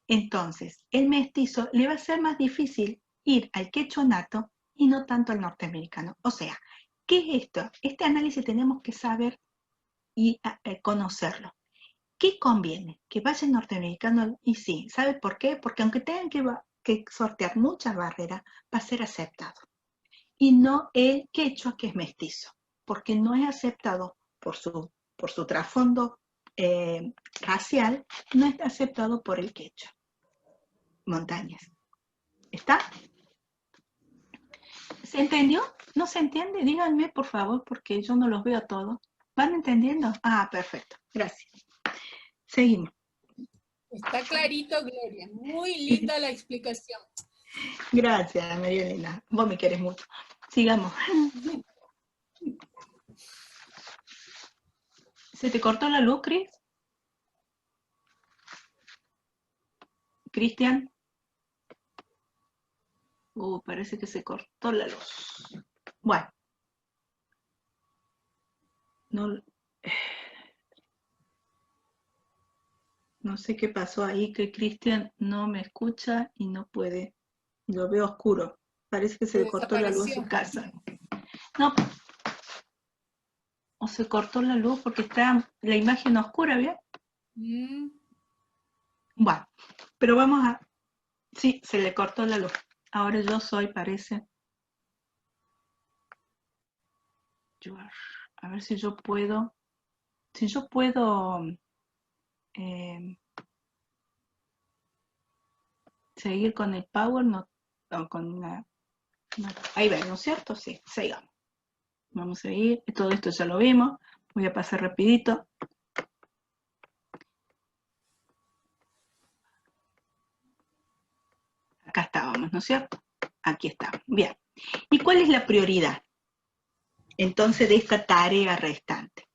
Entonces, el mestizo le va a ser más difícil ir al quechua nato y no tanto al norteamericano. O sea, ¿qué es esto? Este análisis tenemos que saber y conocerlo. ¿Qué conviene? Que vaya el norteamericano y sí. ¿Sabe por qué? Porque aunque tengan que sortear muchas barreras, va a ser aceptado. Y no el quechua, que es mestizo, porque no es aceptado por su trasfondo racial, no es aceptado por el quechua. Montañas. ¿Está? ¿Se entendió? ¿No se entiende? Díganme, por favor, porque yo no los veo todos. ¿Van entendiendo? Ah, perfecto. Gracias. Seguimos. Está clarito, Gloria. Muy linda la explicación. Gracias, María Elena. Vos me querés mucho. Sigamos. ¿Se te cortó la luz, Cris? ¿Cristian? Parece que se cortó la luz. Bueno. No sé qué pasó ahí, que Cristian no me escucha y no puede. Lo veo oscuro. Parece que se le cortó la luz en su casa. No. O se cortó la luz porque está la imagen oscura, ¿bien? Bueno, pero vamos a... Sí, se le cortó la luz. Ahora yo soy, parece... A ver si yo puedo... seguir con el power, no con una... Ahí va, ¿no es cierto? Sí, sigamos. Vamos a ir, todo esto ya lo vimos. Voy a pasar rapidito. Acá estábamos, ¿no es cierto? Aquí estamos. Bien. ¿Y cuál es la prioridad? Entonces, de esta tarea restante.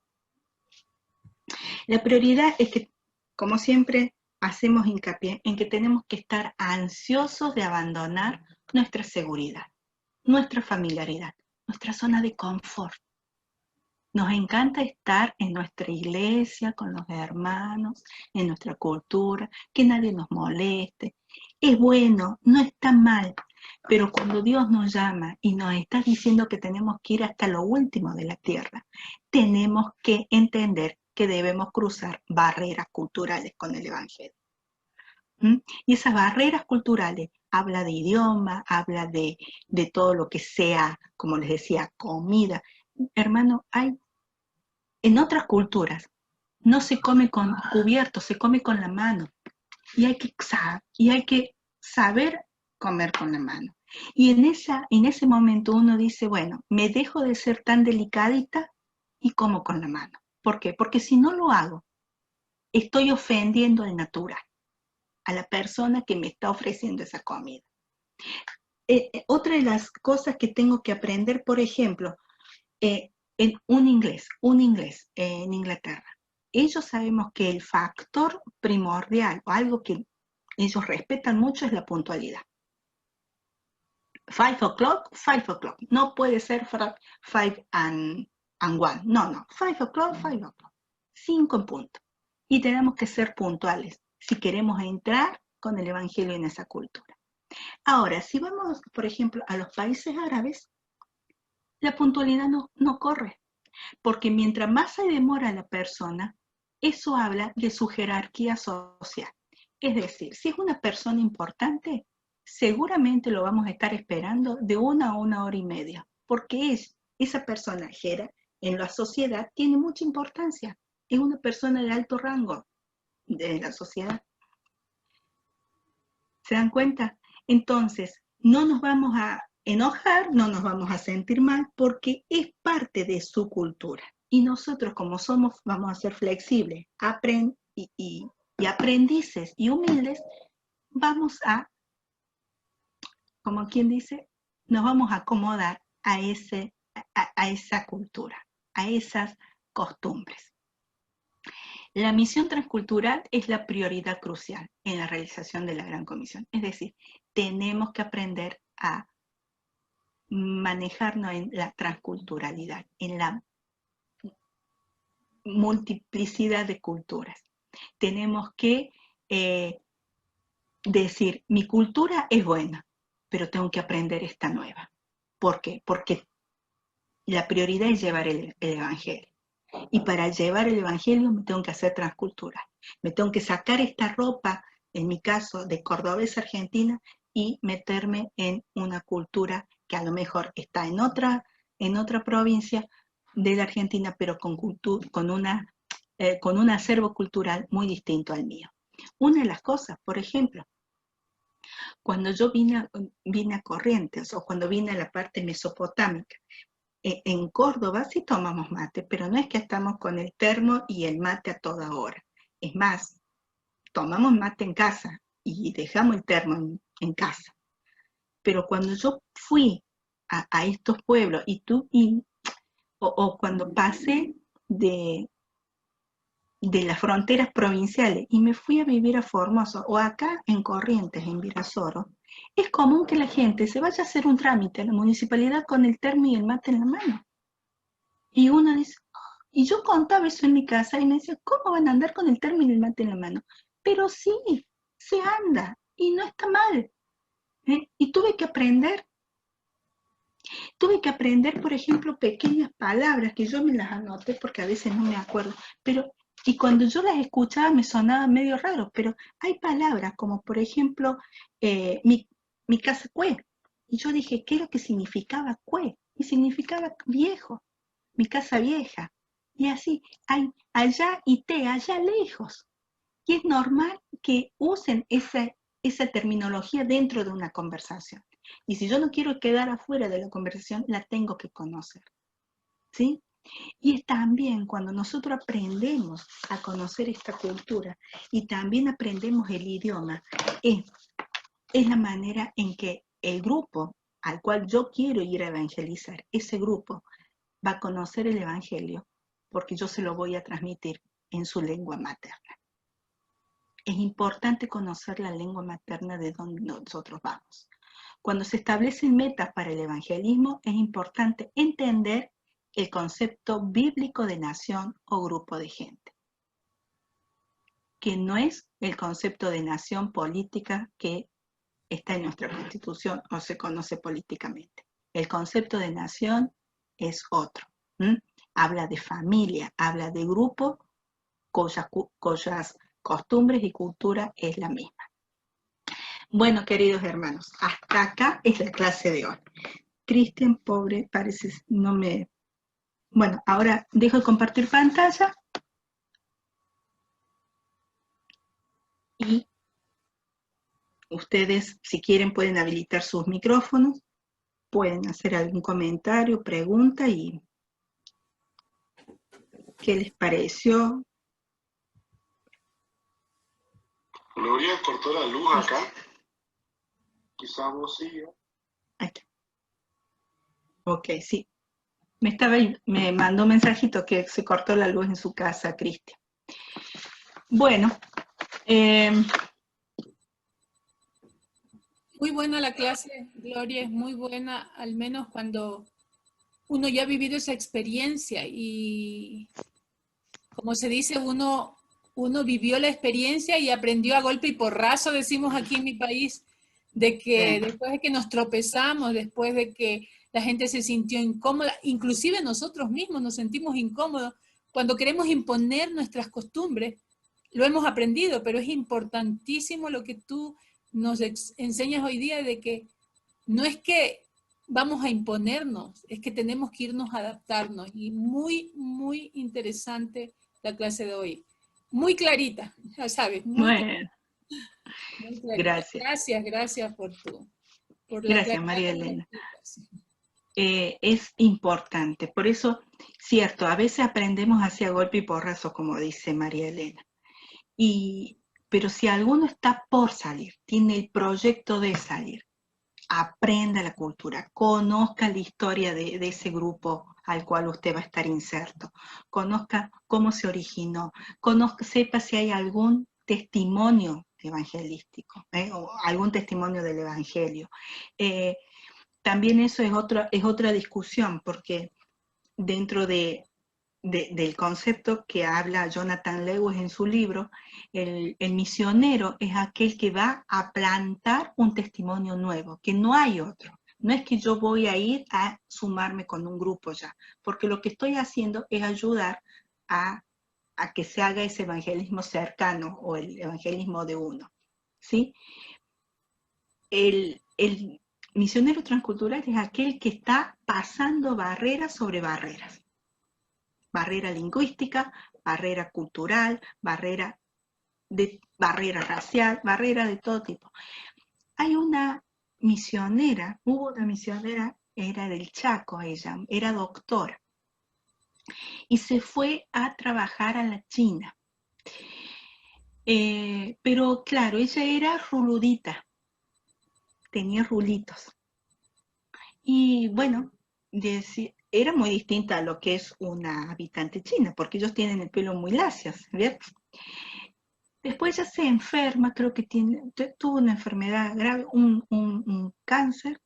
La prioridad es que, como siempre, hacemos hincapié en que tenemos que estar ansiosos de abandonar nuestra seguridad, nuestra familiaridad, nuestra zona de confort. Nos encanta estar en nuestra iglesia, con los hermanos, en nuestra cultura, que nadie nos moleste. Es bueno, no está mal, pero cuando Dios nos llama y nos está diciendo que tenemos que ir hasta lo último de la tierra, tenemos que entender que debemos cruzar barreras culturales con el Evangelio. Y esas barreras culturales habla de idioma, habla de todo lo que sea, como les decía, comida. Hermano, en otras culturas no se come con cubierto, se come con la mano. Y hay que saber comer con la mano. Y en ese momento uno dice, bueno, me dejo de ser tan delicadita y como con la mano. ¿Por qué? Porque si no lo hago, estoy ofendiendo al natural, a la persona que me está ofreciendo esa comida. Otra de las cosas que tengo que aprender, por ejemplo, en un inglés en Inglaterra. Ellos sabemos que el factor primordial o algo que ellos respetan mucho es la puntualidad. 5 o'clock, 5 o'clock. No puede ser 5 and 1. No. 5 o'clock, 5 o'clock. 5 en punto. Y tenemos que ser puntuales. Si queremos entrar con el Evangelio en esa cultura. Ahora, si vamos, por ejemplo, a los países árabes, la puntualidad no corre, porque mientras más se demora la persona, eso habla de su jerarquía social. Es decir, si es una persona importante, seguramente lo vamos a estar esperando de 1 a 1 hora y media, porque esa persona en la sociedad tiene mucha importancia, es una persona de alto rango de la sociedad. ¿Se dan cuenta? Entonces, no nos vamos a enojar, no nos vamos a sentir mal, porque es parte de su cultura. Y nosotros, como somos, vamos a ser flexibles, y aprendices y humildes, vamos a, como quien dice, nos vamos a acomodar a esa cultura, a esas costumbres. La misión transcultural es la prioridad crucial en la realización de la Gran Comisión. Es decir, tenemos que aprender a manejarnos en la transculturalidad, en la multiplicidad de culturas. Tenemos que decir, mi cultura es buena, pero tengo que aprender esta nueva. ¿Por qué? Porque la prioridad es llevar el Evangelio. Y para llevar el Evangelio me tengo que hacer transcultural. Me tengo que sacar esta ropa, en mi caso, de cordobesa argentina, y meterme en una cultura que a lo mejor está en otra provincia de la Argentina, pero con un acervo cultural muy distinto al mío. Una de las cosas, por ejemplo, cuando yo vine a Corrientes, o cuando vine a la parte mesopotámica, en Córdoba sí tomamos mate, pero no es que estamos con el termo y el mate a toda hora. Es más, tomamos mate en casa y dejamos el termo en casa. Pero cuando yo fui a estos pueblos o cuando pasé de las fronteras provinciales y me fui a vivir a Formosa o acá en Corrientes, en Virasoro, es común que la gente se vaya a hacer un trámite a la municipalidad con el termo y el mate en la mano. Y uno dice, y yo contaba eso en mi casa y me decía, ¿cómo van a andar con el termo y el mate en la mano? Pero sí, se anda y no está mal. Y tuve que aprender, por ejemplo, pequeñas palabras que yo me las anoté porque a veces no me acuerdo, y cuando yo las escuchaba me sonaba medio raro, pero hay palabras como, por ejemplo, mi casa cue. Y yo dije, ¿qué es lo que significaba cue? Y significaba viejo, mi casa vieja. Y así, hay allá y allá lejos. Y es normal que usen esa terminología dentro de una conversación. Y si yo no quiero quedar afuera de la conversación, la tengo que conocer. ¿Sí? Y es también cuando nosotros aprendemos a conocer esta cultura y también aprendemos el idioma, es la manera en que el grupo al cual yo quiero ir a evangelizar, ese grupo va a conocer el Evangelio porque yo se lo voy a transmitir en su lengua materna. Es importante conocer la lengua materna de donde nosotros vamos. Cuando se establecen metas para el evangelismo, es importante entender el concepto bíblico de nación o grupo de gente, que no es el concepto de nación política que está en nuestra Constitución o se conoce políticamente. El concepto de nación es otro. Habla de familia, habla de grupo cuyas costumbres y cultura es la misma. Bueno, queridos hermanos, hasta acá es la clase de hoy. Cristian, pobre, parece no me... Bueno, ahora dejo de compartir pantalla y ustedes, si quieren, pueden habilitar sus micrófonos, pueden hacer algún comentario, pregunta y ¿qué les pareció? Gloria cortó la luz acá. Quizás vos sí. Ahí está. Ok, sí. Me mandó un mensajito que se cortó la luz en su casa, Cristian. Bueno. Muy buena la clase, Gloria, es muy buena, al menos cuando uno ya ha vivido esa experiencia y, como se dice, uno uno vivió la experiencia y aprendió a golpe y porrazo, decimos aquí en mi país, de que después de que nos tropezamos, después de que la gente se sintió incómoda, inclusive nosotros mismos nos sentimos incómodos, cuando queremos imponer nuestras costumbres, lo hemos aprendido, pero es importantísimo lo que tú nos enseñas hoy día de que no es que vamos a imponernos, es que tenemos que irnos a adaptarnos. Y muy, muy interesante la clase de hoy. Muy clarita, ya sabes. Bueno, Muy clarita. gracias. Gracias por la Gracias, claridad María con la Elena. explicación. Es importante. Por eso, cierto, a veces aprendemos hacia golpe y porrazo, como dice María Elena. Pero si alguno está por salir, tiene el proyecto de salir, aprenda la cultura, conozca la historia de ese grupo al cual usted va a estar inserto, conozca cómo se originó, sepa si hay algún testimonio evangelístico, o algún testimonio del evangelio. También eso es otra discusión, porque dentro del concepto que habla Jonathan Lewis en su libro, el misionero es aquel que va a plantar un testimonio nuevo, que no hay otro. No es que yo voy a ir a sumarme con un grupo ya, porque lo que estoy haciendo es ayudar a que se haga ese evangelismo cercano o el evangelismo de uno, ¿sí? El misionero transcultural es aquel que está pasando barreras sobre barreras. Barrera lingüística, barrera cultural, barrera racial, barrera de todo tipo. Hubo una misionera, era del Chaco ella, era doctora, y se fue a trabajar a la China. Pero claro, ella era ruludita, tenía rulitos. Y bueno, era muy distinta a lo que es una habitante china, porque ellos tienen el pelo muy lacio, ¿cierto? Después ella se enferma, creo que tuvo una enfermedad grave, un cáncer,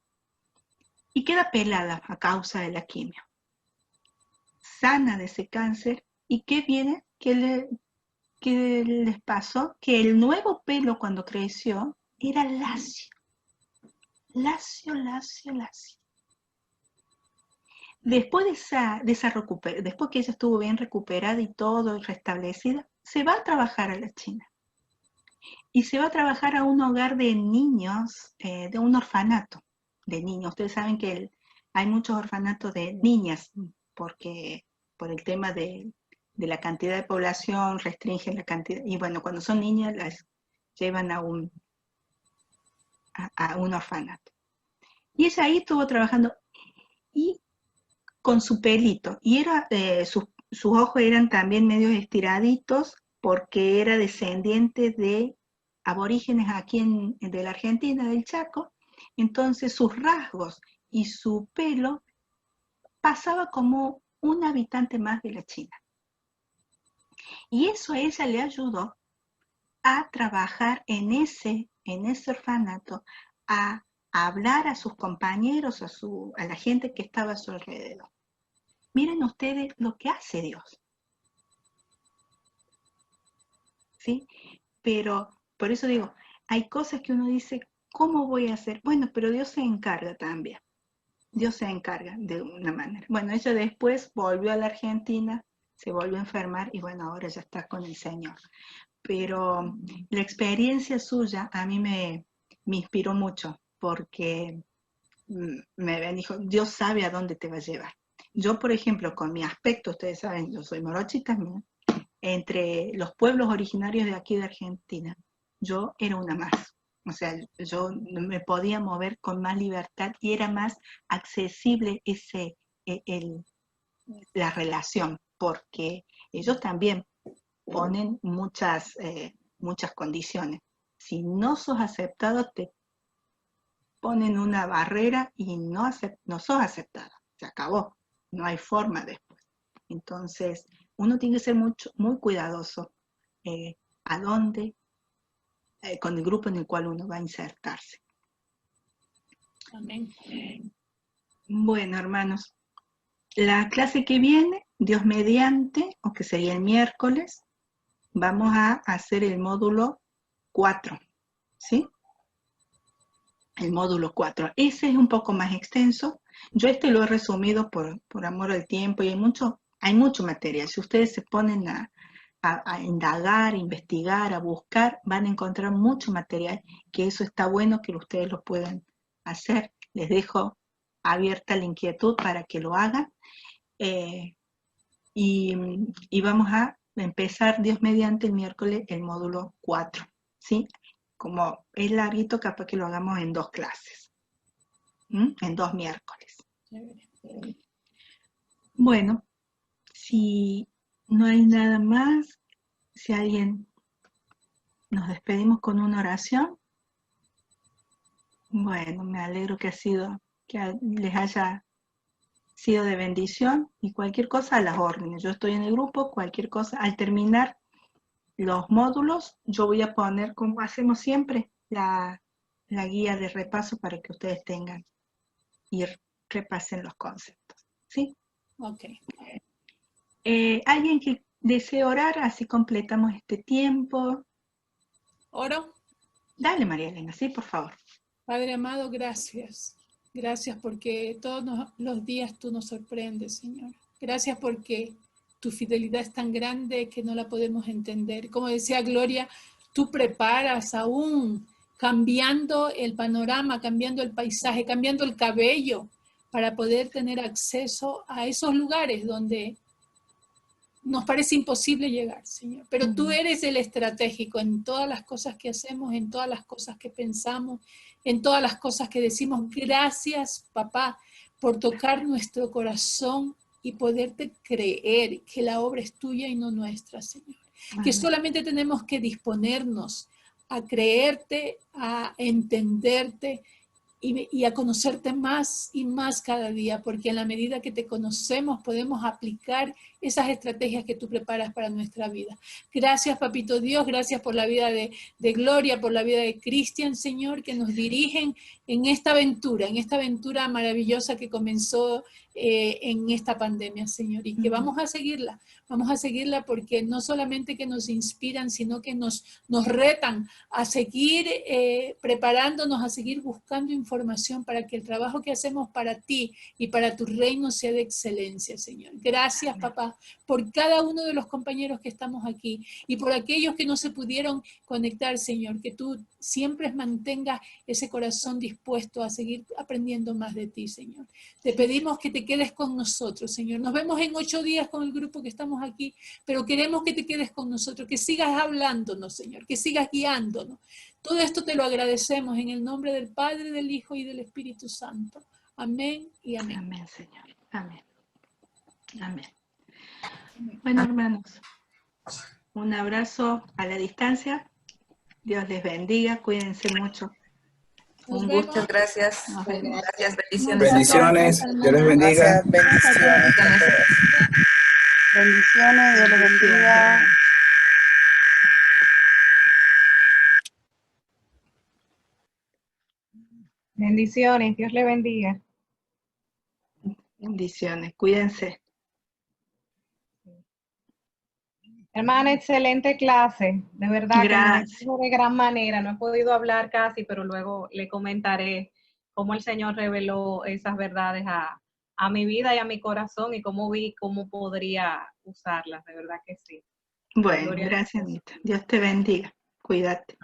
y queda pelada a causa de la quimio. Sana de ese cáncer, ¿y qué viene? ¿Qué les pasó? Que el nuevo pelo cuando creció era lacio. Lacio. Después después que ella estuvo bien recuperada y todo restablecida, se va a trabajar a la China. Y se va a trabajar a un hogar de niños, de un orfanato de niños. Ustedes saben que hay muchos orfanatos de niñas, porque por el tema de la cantidad de población restringen la cantidad. Y bueno, cuando son niñas las llevan a un orfanato. Y ella ahí estuvo trabajando y con su pelito. Y sus ojos eran también medio estiraditos porque era descendiente de aborígenes aquí de la Argentina, del Chaco. Entonces sus rasgos y su pelo pasaba como un habitante más de la China. Y eso a ella le ayudó a trabajar en ese orfanato, a hablar a sus compañeros, a la gente que estaba a su alrededor. Miren ustedes lo que hace Dios. ¿Sí? Pero por eso digo, hay cosas que uno dice, ¿cómo voy a hacer? Bueno, pero Dios se encarga también. Dios se encarga de una manera. Bueno, ella después volvió a la Argentina, se volvió a enfermar y bueno, ahora ya está con el Señor. Pero la experiencia suya a mí me inspiró mucho porque me bendijo, Dios sabe a dónde te va a llevar. Yo, por ejemplo, con mi aspecto, ustedes saben, yo soy morochi también, entre los pueblos originarios de aquí de Argentina, yo era una más. O sea, yo me podía mover con más libertad y era más accesible la relación, porque ellos también ponen muchas condiciones. Si no sos aceptado, te ponen una barrera y no sos aceptado. Se acabó. No hay forma después. Entonces, uno tiene que ser muy cuidadoso a dónde, con el grupo en el cual uno va a insertarse. Amén. Bueno, hermanos, la clase que viene, Dios mediante, o que sería el miércoles, vamos a hacer el módulo 4, ¿sí? El módulo 4. Ese es un poco más extenso. Yo lo he resumido por amor al tiempo y hay mucho material. Si ustedes se ponen a indagar, a investigar, a buscar, van a encontrar mucho material, que eso está bueno que ustedes lo puedan hacer. Les dejo abierta la inquietud para que lo hagan. Y vamos a empezar, Dios mediante, el miércoles el módulo 4, ¿sí? Como es larguito, capaz que lo hagamos en 2 clases, en 2 miércoles. Bueno, si no hay nada más, si alguien, nos despedimos con una oración. Bueno, me alegro que les haya sido de bendición, y cualquier cosa a las órdenes. Yo estoy en el grupo, cualquier cosa. Al terminar los módulos, yo voy a poner, como hacemos siempre, la guía de repaso para que ustedes tengan y repasen los conceptos, ¿sí? Ok. ¿Alguien que desee orar? Así completamos este tiempo. ¿Oro? Dale, María Elena, sí, por favor. Padre amado, gracias. Gracias porque todos los días tú nos sorprendes, Señor. Gracias porque tu fidelidad es tan grande que no la podemos entender. Como decía Gloria, tú preparas aún cambiando el panorama, cambiando el paisaje, cambiando el cabello para poder tener acceso a esos lugares donde nos parece imposible llegar, Señor. Pero tú eres el estratégico en todas las cosas que hacemos, en todas las cosas que pensamos, en todas las cosas que decimos. Gracias, papá, por tocar nuestro corazón y poderte creer que la obra es tuya y no nuestra, Señor. Amén. Que solamente tenemos que disponernos a creerte, a entenderte y a conocerte más y más cada día, porque en la medida que te conocemos podemos aplicar esas estrategias que tú preparas para nuestra vida. Gracias, Papito Dios, gracias por la vida de Gloria, por la vida de Cristian, Señor, que nos dirigen en esta aventura maravillosa que comenzó en esta pandemia, Señor, y que vamos a seguirla porque no solamente que nos inspiran, sino que nos retan a seguir preparándonos, a seguir buscando información para que el trabajo que hacemos para ti y para tu reino sea de excelencia, Señor. Gracias, papá, por cada uno de los compañeros que estamos aquí y por aquellos que no se pudieron conectar, Señor, que tú siempre mantengas ese corazón dispuesto a seguir aprendiendo más de ti, Señor. Te pedimos que te quedes con nosotros, Señor. Nos vemos en 8 días con el grupo que estamos aquí, pero queremos que te quedes con nosotros, que sigas hablándonos, Señor, que sigas guiándonos. Todo esto te lo agradecemos en el nombre del Padre, del Hijo y del Espíritu Santo. Amén y amén. Amén, Señor. Amén. Amén. Bueno, hermanos, un abrazo a la distancia. Dios les bendiga, cuídense mucho. Un gusto. Muchas gracias. Nos vemos. Gracias, bendiciones. Bendiciones, Dios les bendiga. Gracias, bendiciones. Bendiciones, Dios les bendiga. Bendiciones, Dios le bendiga. Bendiciones, cuídense. Hermana, excelente clase, de verdad. Gracias. Que me ayudó de gran manera. No he podido hablar casi, pero luego le comentaré cómo el Señor reveló esas verdades a mi vida y a mi corazón y cómo vi cómo podría usarlas, de verdad que sí. Bueno, gracias, Anita. Dios te bendiga. Cuídate.